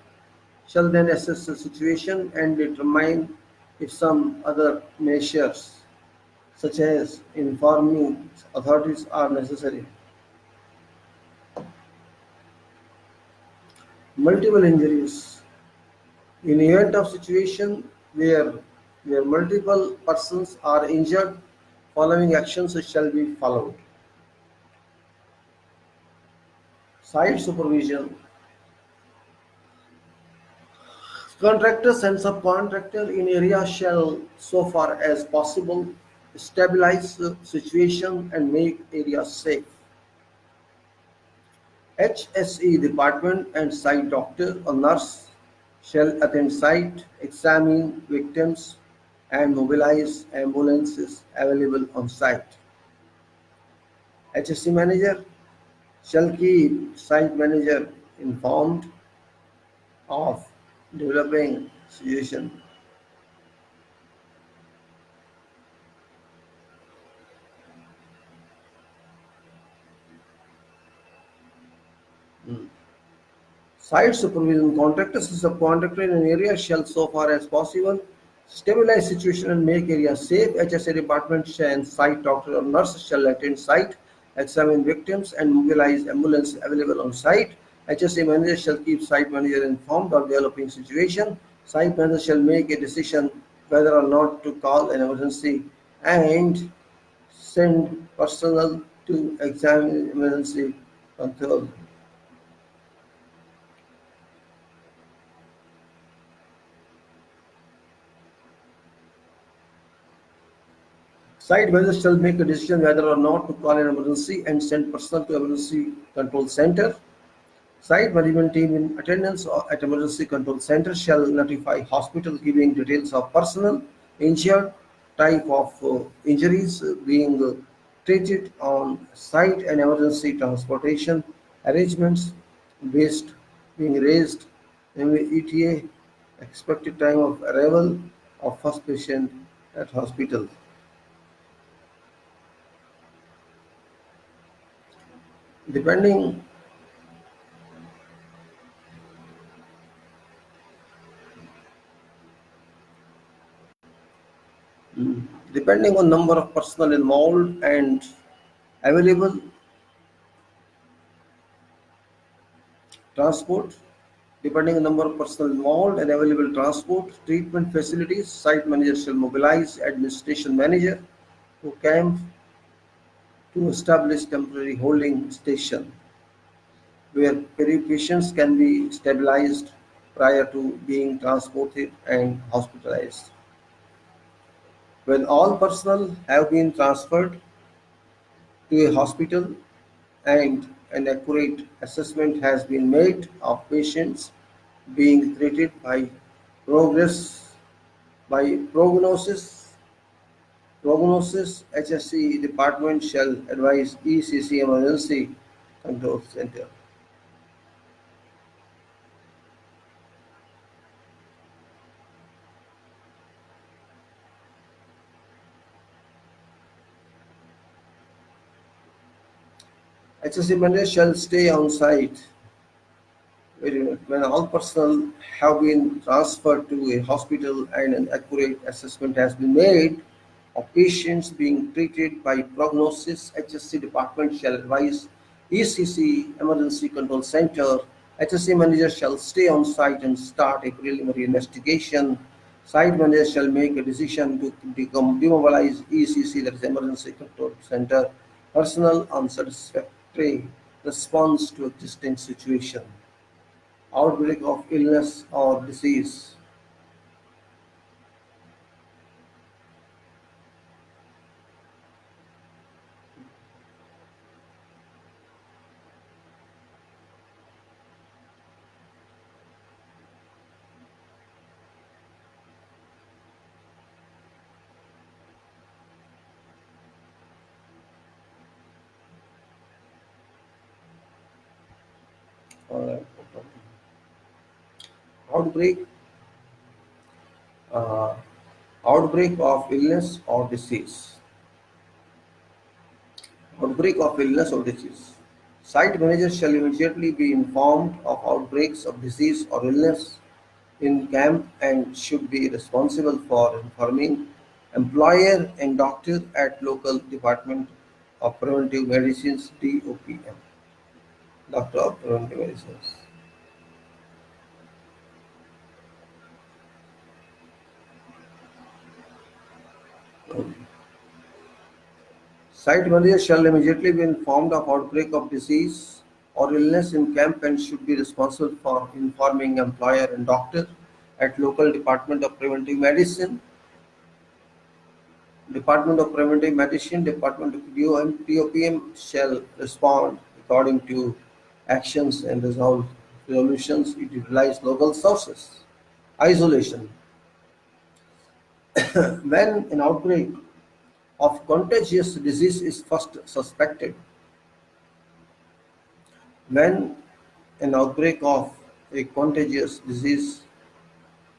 shall then assess the situation and determine if some other measures such as informing authorities are necessary. Multiple injuries. In event of situation where multiple persons are injured, following actions shall be followed. Site supervision. Contractors and subcontractor in area shall, so far as possible, stabilize the situation and make area safe. HSE department and site doctor or nurse shall attend site, examine victims, and mobilize ambulances available on site. HSE manager shall keep site manager informed of developing situation. Site supervision. Contractors and subcontractor in an area shall, so far as possible, stabilize situation and make area safe. HSA department and site doctor or nurse shall attend site, examine victims, and mobilize ambulance available on site. HSA manager shall keep site manager informed of developing situation. Site manager shall make a decision whether or not to call an emergency and send personnel to examine emergency control. Site manager shall make a decision whether or not to call an emergency and send personnel to emergency control center. Site management team in attendance at emergency control center shall notify hospital giving details of personnel injured, type of injuries being treated on site and emergency transportation arrangements based being raised, ETA, expected time of arrival of first patient at hospital. Depending depending on number of personnel involved and available transport, depending on number of personnel involved and available transport, treatment facilities, site manager shall mobilize administration manager to camp to establish temporary holding station where patients can be stabilized prior to being transported and hospitalized. When all personnel have been transferred to a hospital and an accurate assessment has been made of patients being treated progress by prognosis HSE department shall advise ECC emergency control center. HSE manager shall stay on site when all personnel have been transferred to a hospital and an accurate assessment has been made of patients being treated by prognosis, HSC department shall advise ECC Emergency Control Center. HSC manager shall stay on site and start a preliminary investigation. Site manager shall make a decision to demobilize ECC, that is Emergency Control Center, personnel on satisfactory response to existing situation. Outbreak of illness or disease. uh, Outbreak, uh, outbreak of illness or disease. Outbreak of illness or disease. Site managers shall immediately be informed of outbreaks of disease or illness in camp and should be responsible for informing employer and doctor at local Department of Preventive Medicines DOPM. Doctor of Preventive Medicines. Site manager shall immediately be informed of outbreak of disease or illness in camp and should be responsible for informing employer and doctor at local Department of Preventive Medicine, Department of DOPM shall respond according to actions and resolutions. It utilize local sources. Isolation. When an outbreak of contagious disease is first suspected, when an outbreak of a contagious disease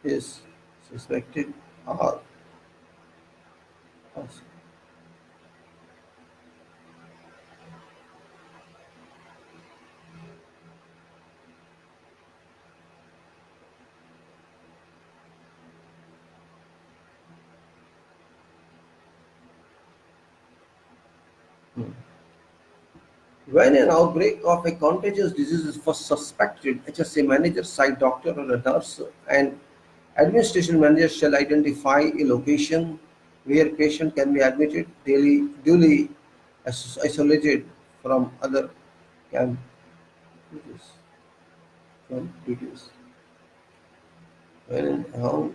is suspected or when an outbreak of a contagious disease is first suspected, HSA manager, site doctor, or a nurse and administration manager shall identify a location where patient can be admitted, duly isolated from other camp duties. When and how.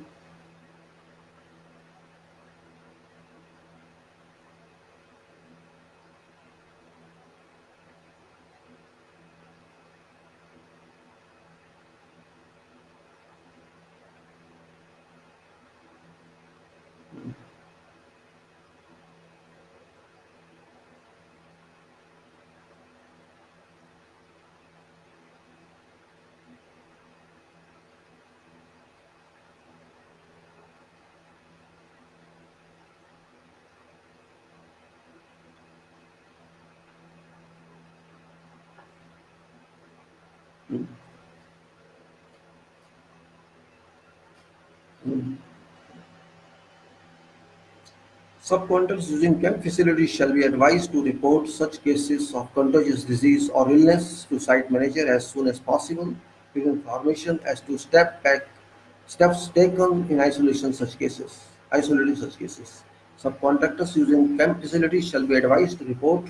Subcontractors using camp facilities shall be advised to report such cases of contagious disease or illness to site manager as soon as possible, with information as to steps taken in isolating such cases. Subcontractors using camp facilities shall be advised to report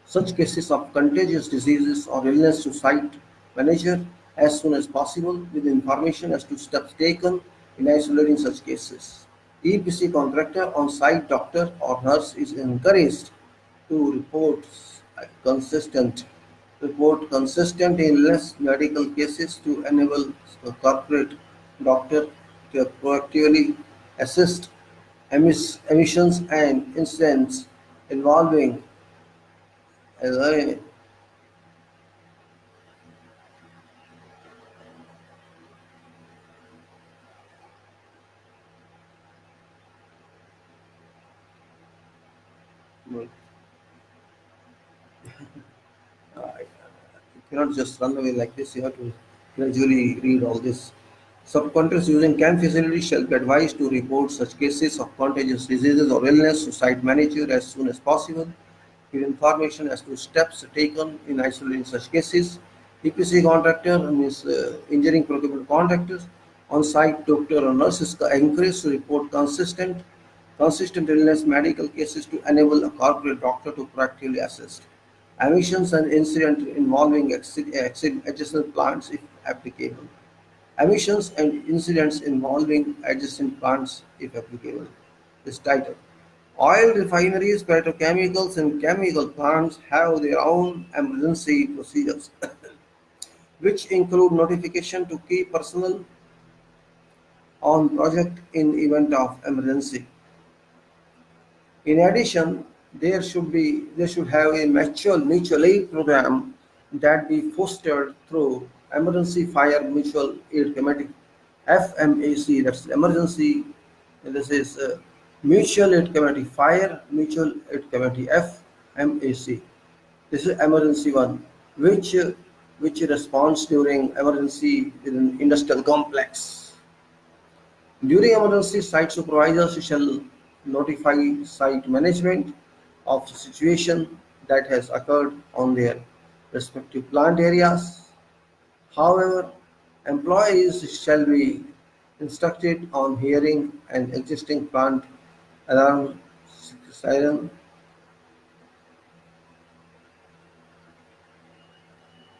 such cases of contagious diseases or illness to site manager as soon as possible with information as to steps taken in isolating such cases. EPC contractor on site doctor or nurse is encouraged to consistent consistent illness medical cases to enable the corporate doctor to proactively assist emissions and incidents involving uh, you cannot just run away like this. You have to gradually read all this. Subcontractors using camp facilities shall be advised to report such cases of contagious diseases or illness to site manager as soon as possible. Give information as to steps taken in isolating such cases. EPC contractor means engineering procurement contractors on site doctor or nurses are encouraged to report consistent illness medical cases to enable a corporate doctor to proactively assist. Emissions and incident involving adjacent plants if applicable. Emissions and incidents involving adjacent plants if applicable. This title. Oil refineries, petrochemicals, and chemical plants have their own emergency procedures, which include notification to key personnel on project in event of emergency. In addition, there should have a mutual aid program that be fostered through Emergency Fire Mutual Aid Committee (FMAC). That's emergency. This is Mutual Aid Committee Fire Mutual Aid Committee (FMAC). This is emergency one, which responds during emergency within industrial complex. During emergency, site supervisors shall notify site management of the situation that has occurred on their respective plant areas. However, employees shall be instructed on hearing an existing plant alarm siren.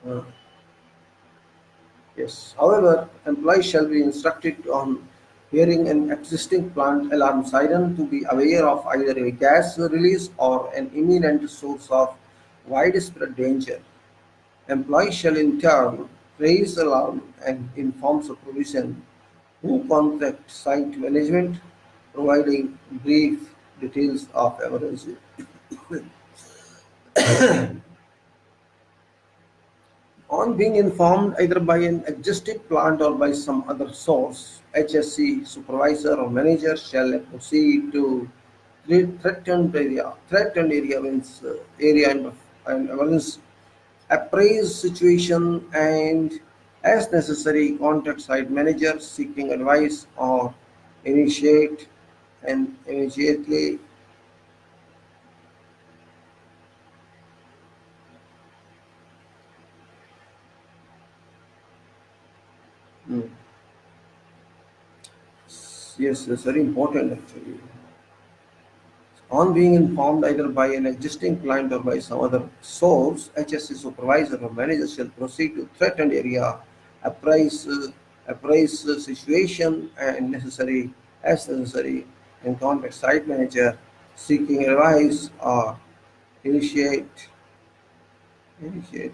uh, Yes. However, employees shall be instructed on hearing an existing plant alarm siren to be aware of either a gas release or an imminent source of widespread danger. Employees shall in turn raise alarm and inform supervision who contact site management, providing brief details of emergency. On being informed either by an existing plant or by some other source, HSE supervisor or manager shall proceed to threatened area means area and emergency, appraise situation and as necessary contact site manager seeking advice or initiate and immediately. Mm. Yes, that's very important actually. On being informed either by an existing client or by some other source, HSC supervisor or manager shall proceed to threatened area, appraise, appraise the situation and necessary as necessary, and contact site manager seeking advice or initiate initiate.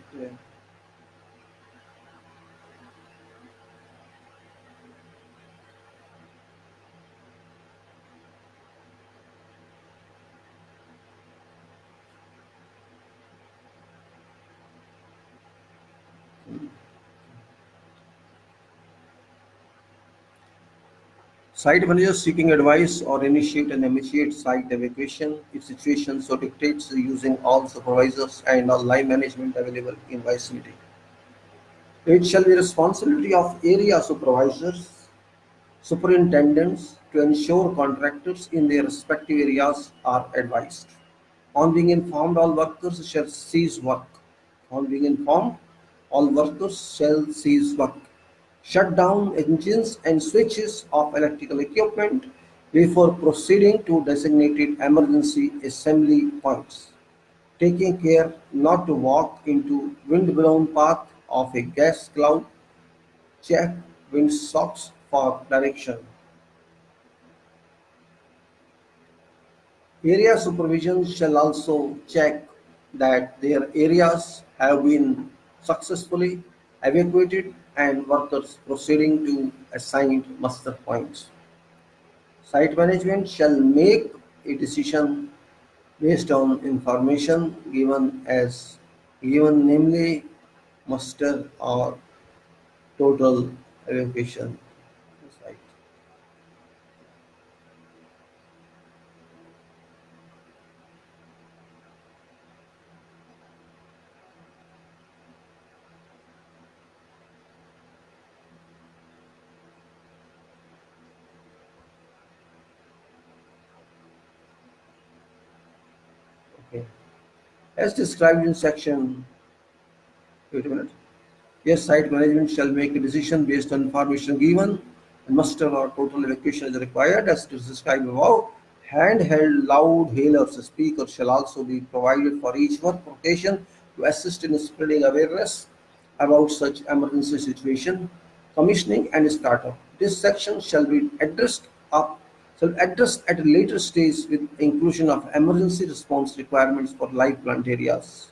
Site manager seeking advice or initiate site evacuation if situation so dictates using all supervisors and all line management available in vicinity. It shall be responsibility of area supervisors, superintendents to ensure contractors in their respective areas are advised. On being informed, all workers shall cease work. On being informed, all workers shall cease work. Shut down engines and switches of electrical equipment before proceeding to designated emergency assembly points, taking care not to walk into wind-blown path of a gas cloud. Check windsocks for direction. Area supervision shall also check that their areas have been successfully evacuated and workers proceeding to assigned muster points. Site management shall make a decision based on information given, namely muster or total evacuation site. Okay. As described in section, wait a minute. Yes, site management shall make a decision based on information given and muster or total evacuation is required as it is described above. Handheld loud hailers speakers shall also be provided for each work location to assist in spreading awareness about such emergency situation, commissioning and startup. This section shall address at a later stage with inclusion of emergency response requirements for live plant areas.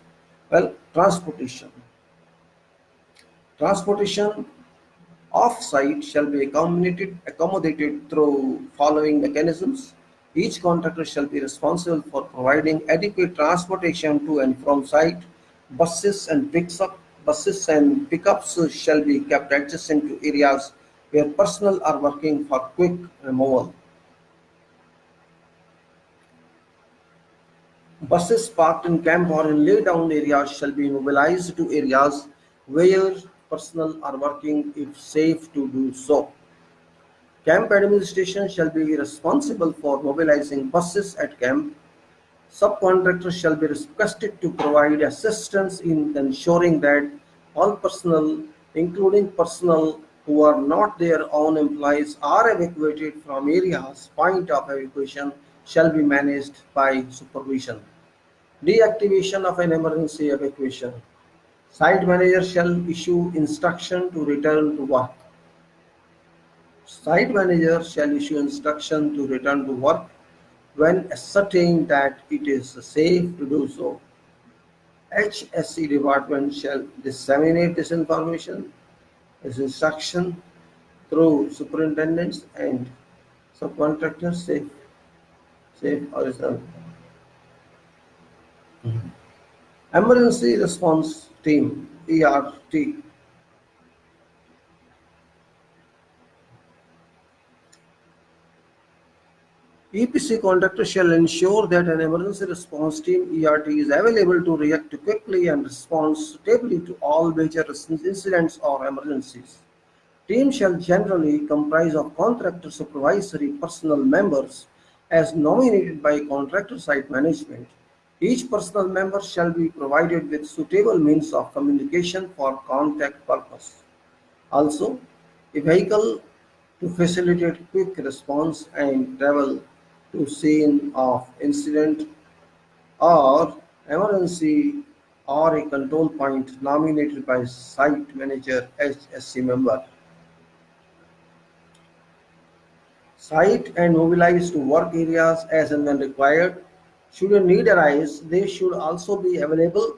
Well, transportation. Transportation off-site shall be accommodated through following mechanisms. Each contractor shall be responsible for providing adequate transportation to and from site. Buses and pickups shall be kept adjacent to areas where personnel are working for quick removal. Buses parked in camp or in lay-down areas shall be mobilized to areas where personnel are working if safe to do so. Camp administration shall be responsible for mobilizing buses at camp. Subcontractors shall be requested to provide assistance in ensuring that all personnel, including personnel who are not their own employees, are evacuated from areas. Point of evacuation shall be managed by supervision. Deactivation of an emergency evacuation. Site manager shall issue instruction to return to work. Site manager shall issue instruction to return to work when ascertained that it is safe to do so. HSE department shall disseminate this information, this instruction through superintendents and subcontractors safe horizontal. Emergency response team ERT. EPC contractor shall ensure that an emergency response team (ERT) is available to react quickly and respond suitably to all major incidents or emergencies. Team shall generally comprise of contractor supervisory personnel members as nominated by contractor site management. Each personnel member shall be provided with suitable means of communication for contact purpose. Also, a vehicle to facilitate quick response and travel to scene of incident or emergency or a control point nominated by site manager HSC member. Site and mobilize to work areas as and when required. Should a need arise, they should also be available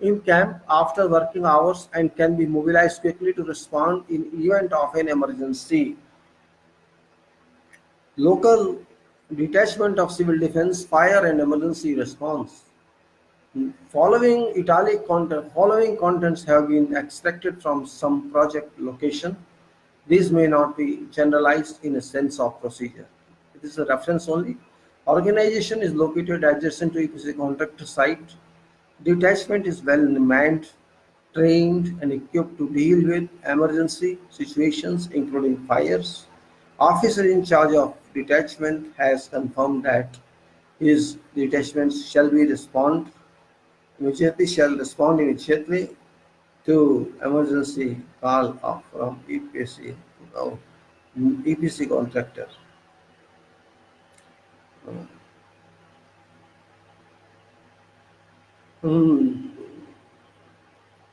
in camp after working hours and can be mobilized quickly to respond in event of an emergency. Local detachment of civil defense, fire and emergency response. Following contents have been extracted from some project location. These may not be generalized in a sense of procedure. It is a reference only. Organization is located adjacent to EPC contractor site. Detachment is well manned, trained and equipped to deal with emergency situations including fires. Officer in charge of detachment has confirmed that his detachments shall respond immediately to emergency call from EPC, EPC contractor. Hmm.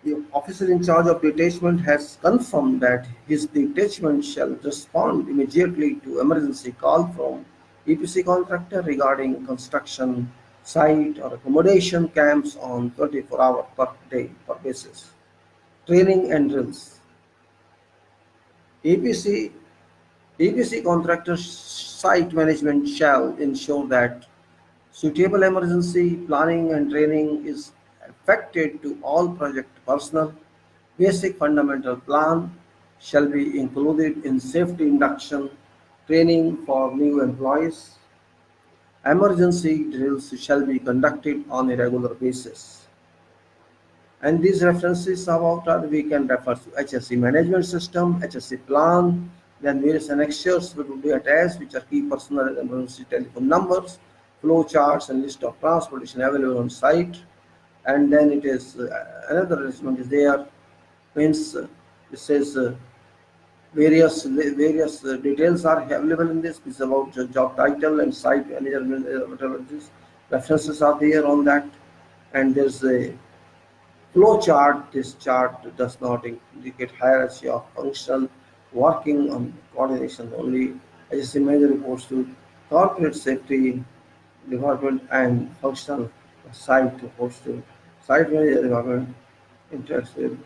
The officer in charge of detachment has confirmed that his detachment shall respond immediately to emergency call from EPC contractor regarding construction site or accommodation camps on 24-hour per day per basis. Training and drills. EPC EPC contractor site management shall ensure that suitable emergency planning and training is effected to all project personnel. Basic fundamental plan shall be included in safety induction training for new employees. Emergency drills shall be conducted on a regular basis. And these references about are we can refer to HSE management system, HSE plan, then various annexures which will be attached, which are key personal and emergency telephone numbers, flow charts, and list of transportation available on site. And then it is another arrangement is there. Means it says various details are available in this. This is about job title and site manager, whatever it is. References are there on that, and there's a flow chart. This chart does not indicate hierarchy of functional working on coordination only. HSC manager reports to corporate safety department and functional site reports to site manager department interacts with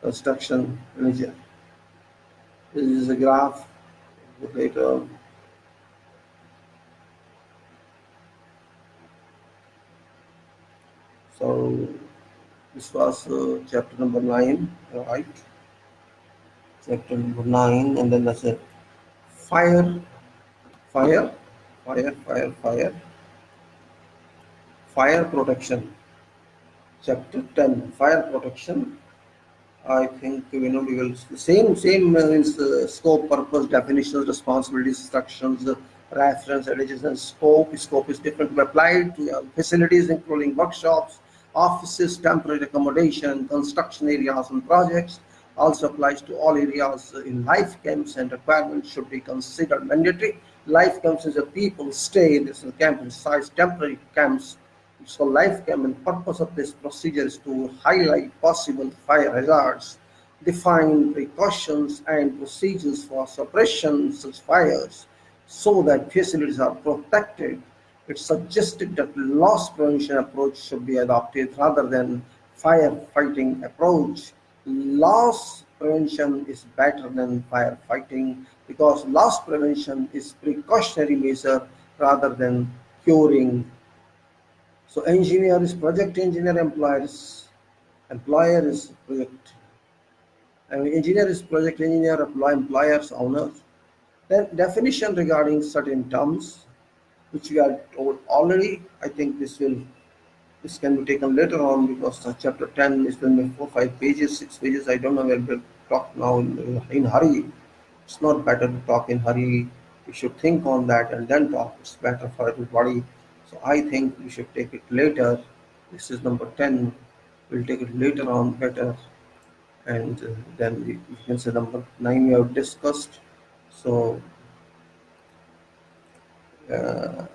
construction manager. This is a graph later. So this was chapter number 9, right? Chapter number 9, and then that's a fire, fire, fire, fire protection. Chapter 10, fire protection. I think we will same means scope, purpose, definitions, responsibilities, instructions, reference, addition, scope. Scope is different but applied to facilities including workshops, offices, temporary accommodation, construction areas, and projects. Also applies to all areas in life camps, and requirements should be considered mandatory. Life camps is a people stay in this camp in size temporary camps. So life cam and purpose of this procedure is to highlight possible fire hazards, define precautions and procedures for suppression of such fires so that facilities are protected. It's suggested that loss prevention approach should be adopted rather than firefighting approach. Loss prevention is better than firefighting because loss prevention is precautionary measure rather than curing. So engineer is project engineer, employer is project. I mean, engineer is project engineer, employers, owner. Then definition regarding certain terms, which we are told already. I think this can be taken later on because chapter 10 is going to be 4, 5 pages, 6 pages. I don't know. We'll talk now in hurry. It's not better to talk in hurry. We should think on that and then talk. It's better for everybody. So I think we should take it later. This is number 10. We'll take it later on better. And then we can say number 9 we have discussed. So uh,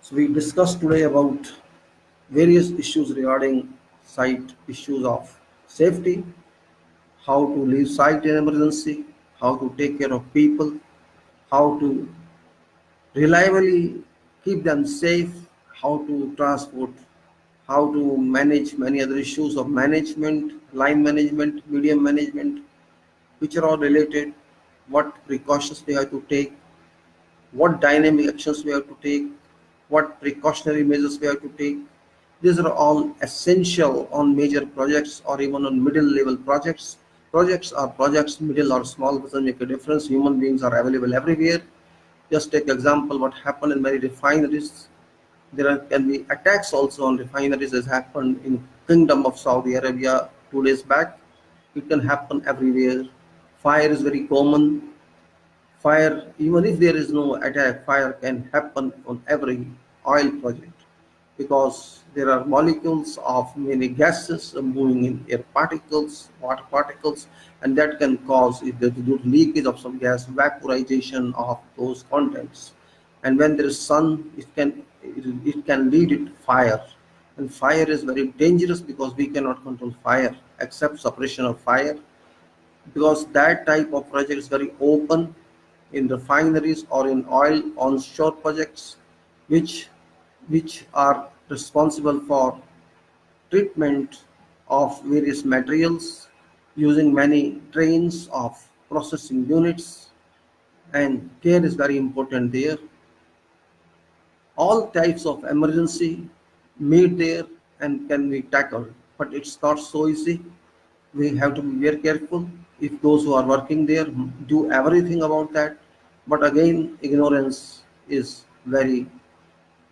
so we discussed today about various issues regarding site issues of safety, how to leave site in emergency, how to take care of people, how to reliably keep them safe, how to transport, how to manage many other issues of management, line management, medium management, which are all related, what precautions we have to take, what dynamic actions we have to take, what precautionary measures we have to take. These are all essential on major projects or even on middle level projects. Projects, middle or small, doesn't make a difference. Human beings are available everywhere. Just take example what happened in many refineries. Can be attacks also on refineries as happened in Kingdom of Saudi Arabia 2 days back. It can happen everywhere. Fire is very common. Fire, even if there is no attack, fire can happen on every oil project. because there are molecules of many gases moving in air particles, water particles, and that can cause, if there is leakage of some gas, vaporization of those contents. And when there is sun, it can lead it fire, and fire is very dangerous because we cannot control fire except suppression of fire, because that type of project is very open in refineries or in oil onshore projects, which which are responsible for treatment of various materials using many trains of processing units, and care is very important there. All types of emergency meet there and can be tackled, but it's not so easy. We have to be very careful if those who are working there do everything about that. But again, ignorance is very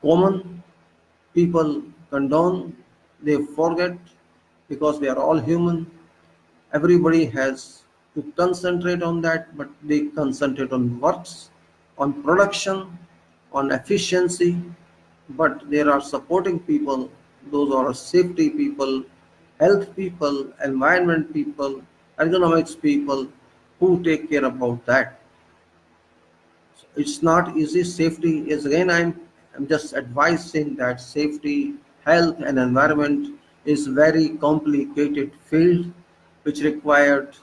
common. People condone, they forget, because we are all human. Everybody has to concentrate on that, but they concentrate on works, on production, on efficiency. But there are supporting people, those are safety people, health people, environment people, ergonomics people, who take care about that. It's not easy. Safety is, again, I'm just advising that safety, health, and environment is very complicated field which required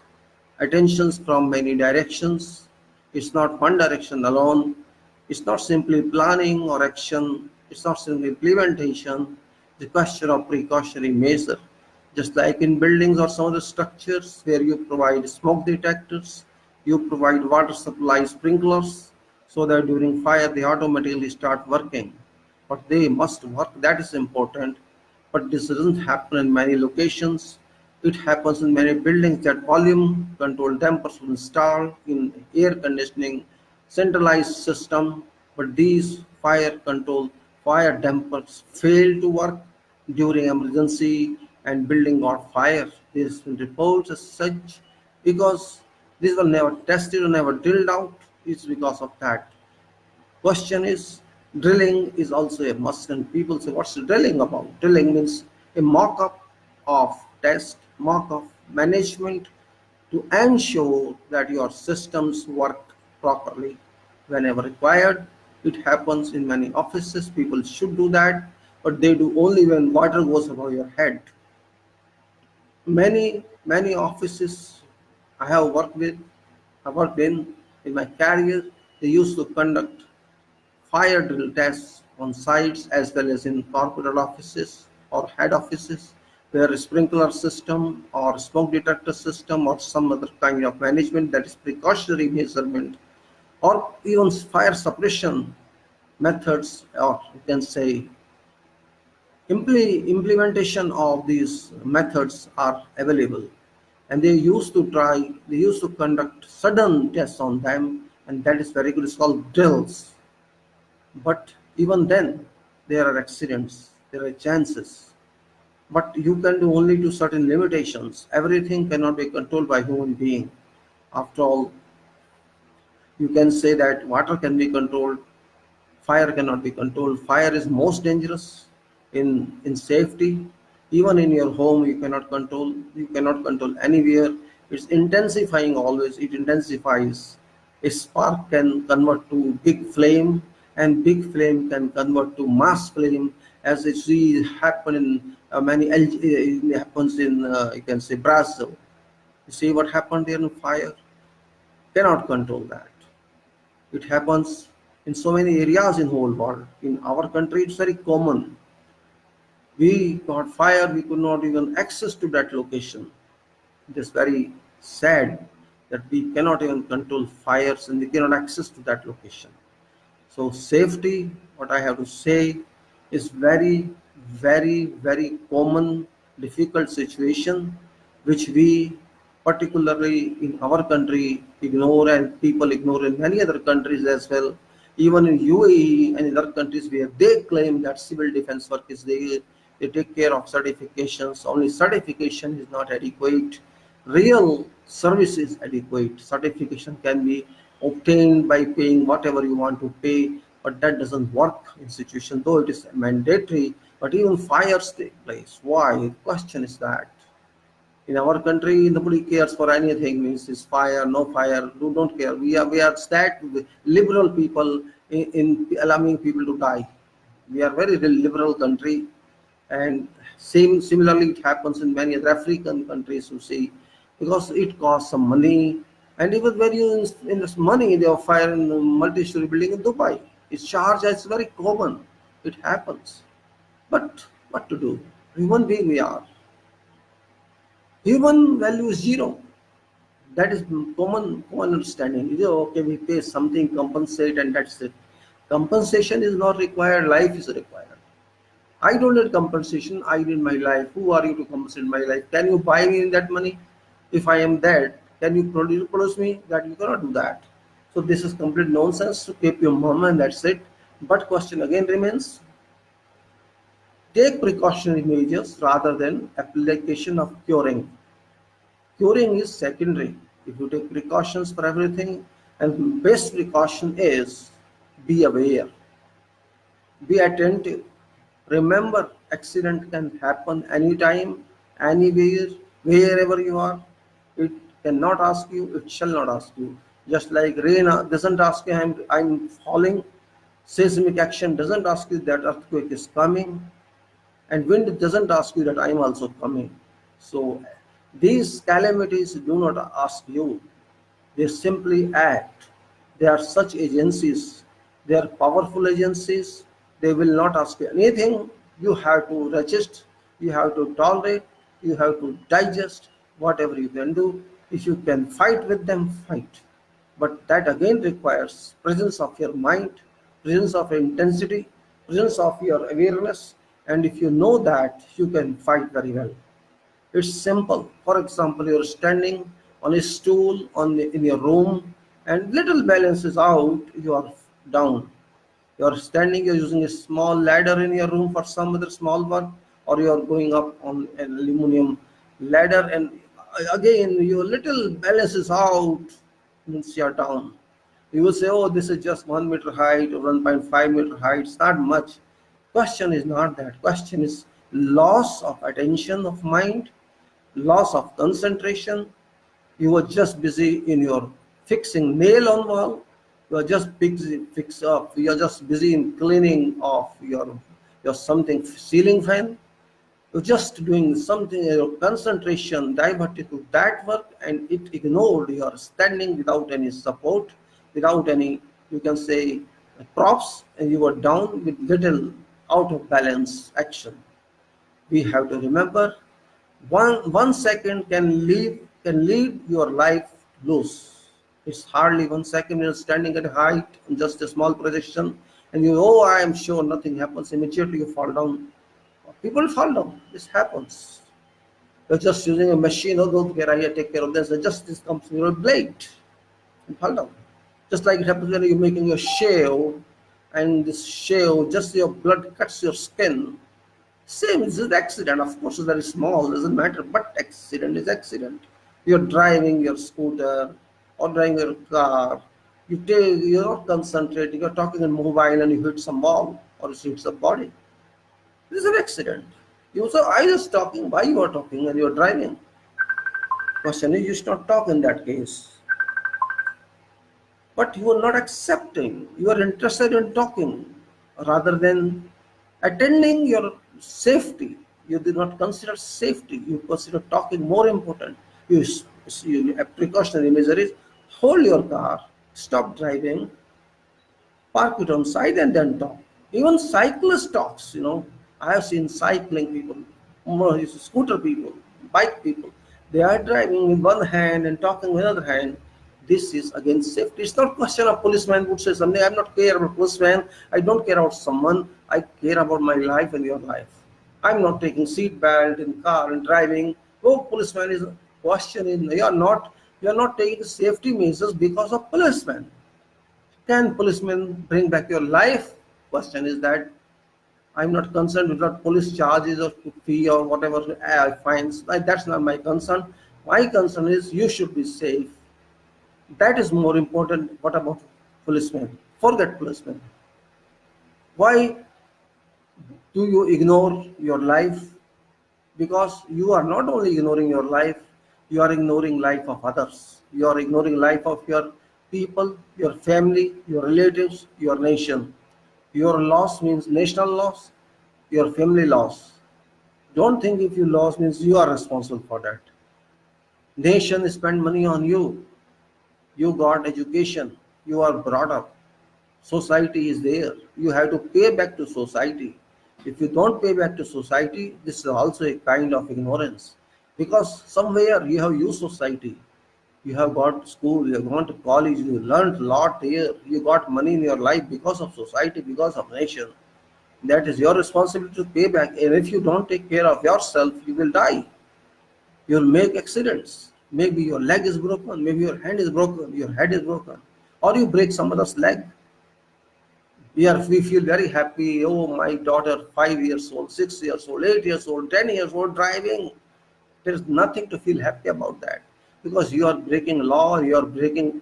attentions from many directions. It's not one direction alone. It's not simply planning or action. It's not simply implementation. The question of precautionary measure, just like in buildings or some other structures where you provide smoke detectors, you provide water supply sprinklers, so that during fire they automatically start working. But they must work, that is important. But this doesn't happen in many locations. It happens in many buildings that volume control dampers will install in air conditioning centralized system, but these fire dampers fail to work during emergency and building got fire. These reports as such, because these were never tested or never drilled out. It's because of that. Question is, drilling is also a must, and people say, what's drilling about? Drilling means a mock-up of test, mock-up management to ensure that your systems work properly whenever required. It happens in many offices. People should do that, but they do only when water goes above your head. Many offices I have worked in my career, they used to conduct fire drill tests on sites as well as in corporate offices or head offices, where a sprinkler system or smoke detector system or some other kind of management, that is precautionary measurement, or even fire suppression methods, or you can say implementation of these methods are available. And they used to conduct sudden tests on them, and that is very good. It's called drills. But even then, there are accidents, there are chances. But you can do only to certain limitations. Everything cannot be controlled by human being. After all, you can say that water can be controlled, fire cannot be controlled. Fire is most dangerous in safety. Even in your home, you cannot control anywhere. It's intensifying always, it intensifies. A spark can convert to big flame, and big flame can convert to mass flame, as it see happen in it happens in, you can say, Brazil. You see what happened there in fire? Cannot control that. It happens in so many areas in whole world. In our country, it's very common. We got fire, we could not even access to that location. It is very sad that we cannot even control fires and we cannot access to that location. So safety, what I have to say, is very, very, very common, difficult situation, which we, particularly in our country, ignore, and people ignore in many other countries as well. Even in UAE and in other countries where they claim that civil defense work is there, they take care of certifications. Only certification is not adequate. Real service is adequate. Certification can be obtained by paying whatever you want to pay, but that doesn't work in situation, though it is mandatory. but even fires take place. Why? The question is that in our country, nobody cares for anything. Means is fire, no fire, don't care. We are stacked with liberal people in allowing people to die. We are very liberal country, and similarly it happens in many other African countries. You see, because it costs some money, and even when you invest money in your fire in a multi-story building in Dubai, it's charged as very common. It happens, but what to do? Human being we are. Human value is zero. That is common understanding. You know, okay, we pay something, compensate, and that's it. Compensation is not required. Life is required. I don't need compensation. I need my life. Who are you to compensate my life? Can you buy me in that money? If I am dead, can you produce me? That you cannot do that. So this is complete nonsense to keep your mum and that's it. But question again remains: take precautionary measures rather than application of curing. Curing is secondary. If you take precautions for everything, and best precaution is be aware, be attentive. Remember, accident can happen anytime, anywhere, wherever you are. It cannot ask you, it shall not ask you. Just like rain doesn't ask you, I'm falling. Seismic action doesn't ask you that earthquake is coming, and wind doesn't ask you that I am also coming. So these calamities do not ask you, they simply act. They are such agencies, they are powerful agencies. They will not ask you anything. You have to resist, you have to tolerate, you have to digest whatever you can do. If you can fight with them, fight. But that again requires presence of your mind, presence of intensity, presence of your awareness. And if you know that, you can fight very well. It's simple. For example, you're standing on a stool in your room, and little balance is out, you are down. You're standing, you're using a small ladder in your room for some other small work, or you're going up on an aluminum ladder, and again, your little balance is out, means you're down. You will say, oh, this is just 1 meter height or 1.5 meter height, it's not much. Question is not that. Question is loss of attention of mind, loss of concentration. You were just busy in your fixing nail on wall. You are just busy fix up. You are just busy in cleaning off your something ceiling fan. You're just doing something. Your concentration diverted to that work, and it ignored your standing without any support, without any, you can say, props, and you were down with little out of balance action. We have to remember, one second can lead your life loose. It's hardly 1 second. You're standing at height in just a small projection, and you, oh, I am sure nothing happens. Immediately you fall down. People fall down. This happens. You're just using a machine. Oh, don't care. I take care of this. And just this comes with your blade and fall down. Just like it happens when you're making a shave, and this shave, just your blood cuts your skin. Same, it's an accident. Of course, it's very small, doesn't matter, but accident is accident. You're driving your scooter or driving your car. You're not concentrating, you're talking in mobile and you hit some wall or you hit some body. This is an accident. You say, I was talking, why you are talking when you're driving? Question is, you should not talk in that case. But you are not accepting. You are interested in talking rather than attending your safety. You do not consider safety. You consider talking more important. A precautionary measure is hold your car, stop driving, park it on side, and then talk. Even cyclist talks. I have seen cycling people, scooter people, bike people. They are driving with one hand and talking with other hand. This is against safety. It's not question of policeman would say something. I'm not care about policeman. I don't care about someone. I care about my life and your life. I'm not taking seat belt in car and driving. Oh, policeman is questioning. You are not taking safety measures because of policeman. Can policemen bring back your life? Question is that I'm not concerned with what police charges or fee or whatever fines. That's not my concern. My concern is you should be safe. That is more important. What about policemen? Forget policemen. Why? Do you ignore your life? Because you are not only ignoring your life, you are ignoring life of others. You are ignoring life of your people, your family, your relatives, your nation. Your loss means national loss, your family loss. Don't think if you lost means you are responsible for that. Nation spend money on you. You got education. You are brought up. Society is there. You have to pay back to society. If you don't pay back to society, this is also a kind of ignorance. Because somewhere you have used society. You have gone to school, you have gone to college, you learned a lot here, you got money in your life because of society, because of nation. That is your responsibility to pay back. And if you don't take care of yourself, you will die. You'll make accidents. Maybe your leg is broken, maybe your hand is broken, your head is broken, or you break some other's leg. We feel very happy. Oh, my daughter, 5 years old, 6 years old, 8 years old, 10 years old, driving. There is nothing to feel happy about that because you are breaking law, you are breaking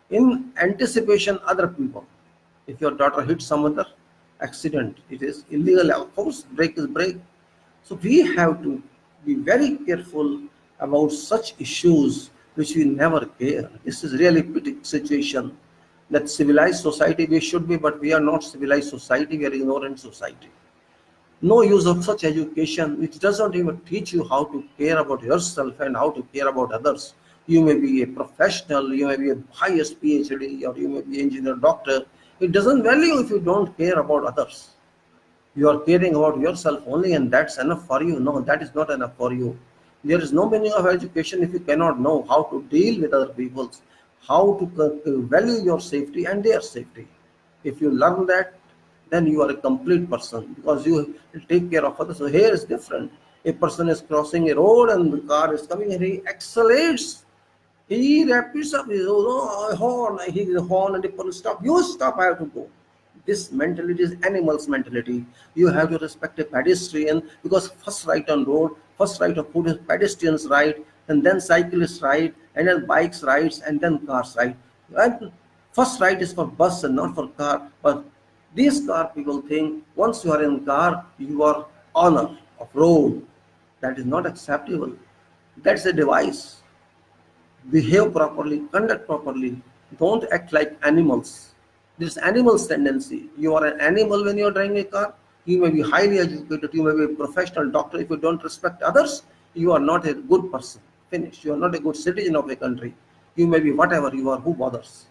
in anticipation other people. If your daughter hits some other accident, it is illegal. Of course, break is break. So we have to be very careful about such issues which we never care. This is really pretty situation that civilized society we should be, but we are not civilized society. We are ignorant society. No use of such education which doesn't even teach you how to care about yourself and how to care about others. You may be a professional, you may be a highest PhD, or you may be engineer, doctor. It doesn't value if you don't care about others. You are caring about yourself only, and that's enough for you. No, that is not enough for you. There is no meaning of education if you cannot know how to deal with other people, how to value your safety and their safety. If you learn that, then you are a complete person because you will take care of others. So here is different. A person is crossing a road and the car is coming and he accelerates. He rapids up his horn, he horn and people stop. You stop, I have to go. This mentality is animal's mentality. You have to respect a pedestrian because first right on road, first right of foot is pedestrians right, and then cyclists right, and then bikes rights, and then cars right. And first right is for bus and not for car. But these car people think once you are in car, you are honor of road. That is not acceptable. That's a device. Behave properly, conduct properly. Don't act like animals. This animal's tendency. You are an animal when you are driving a car. You may be highly educated, you may be a professional doctor. If you don't respect others, you are not a good person. Finish. You are not a good citizen of a country. You may be whatever you are, who bothers?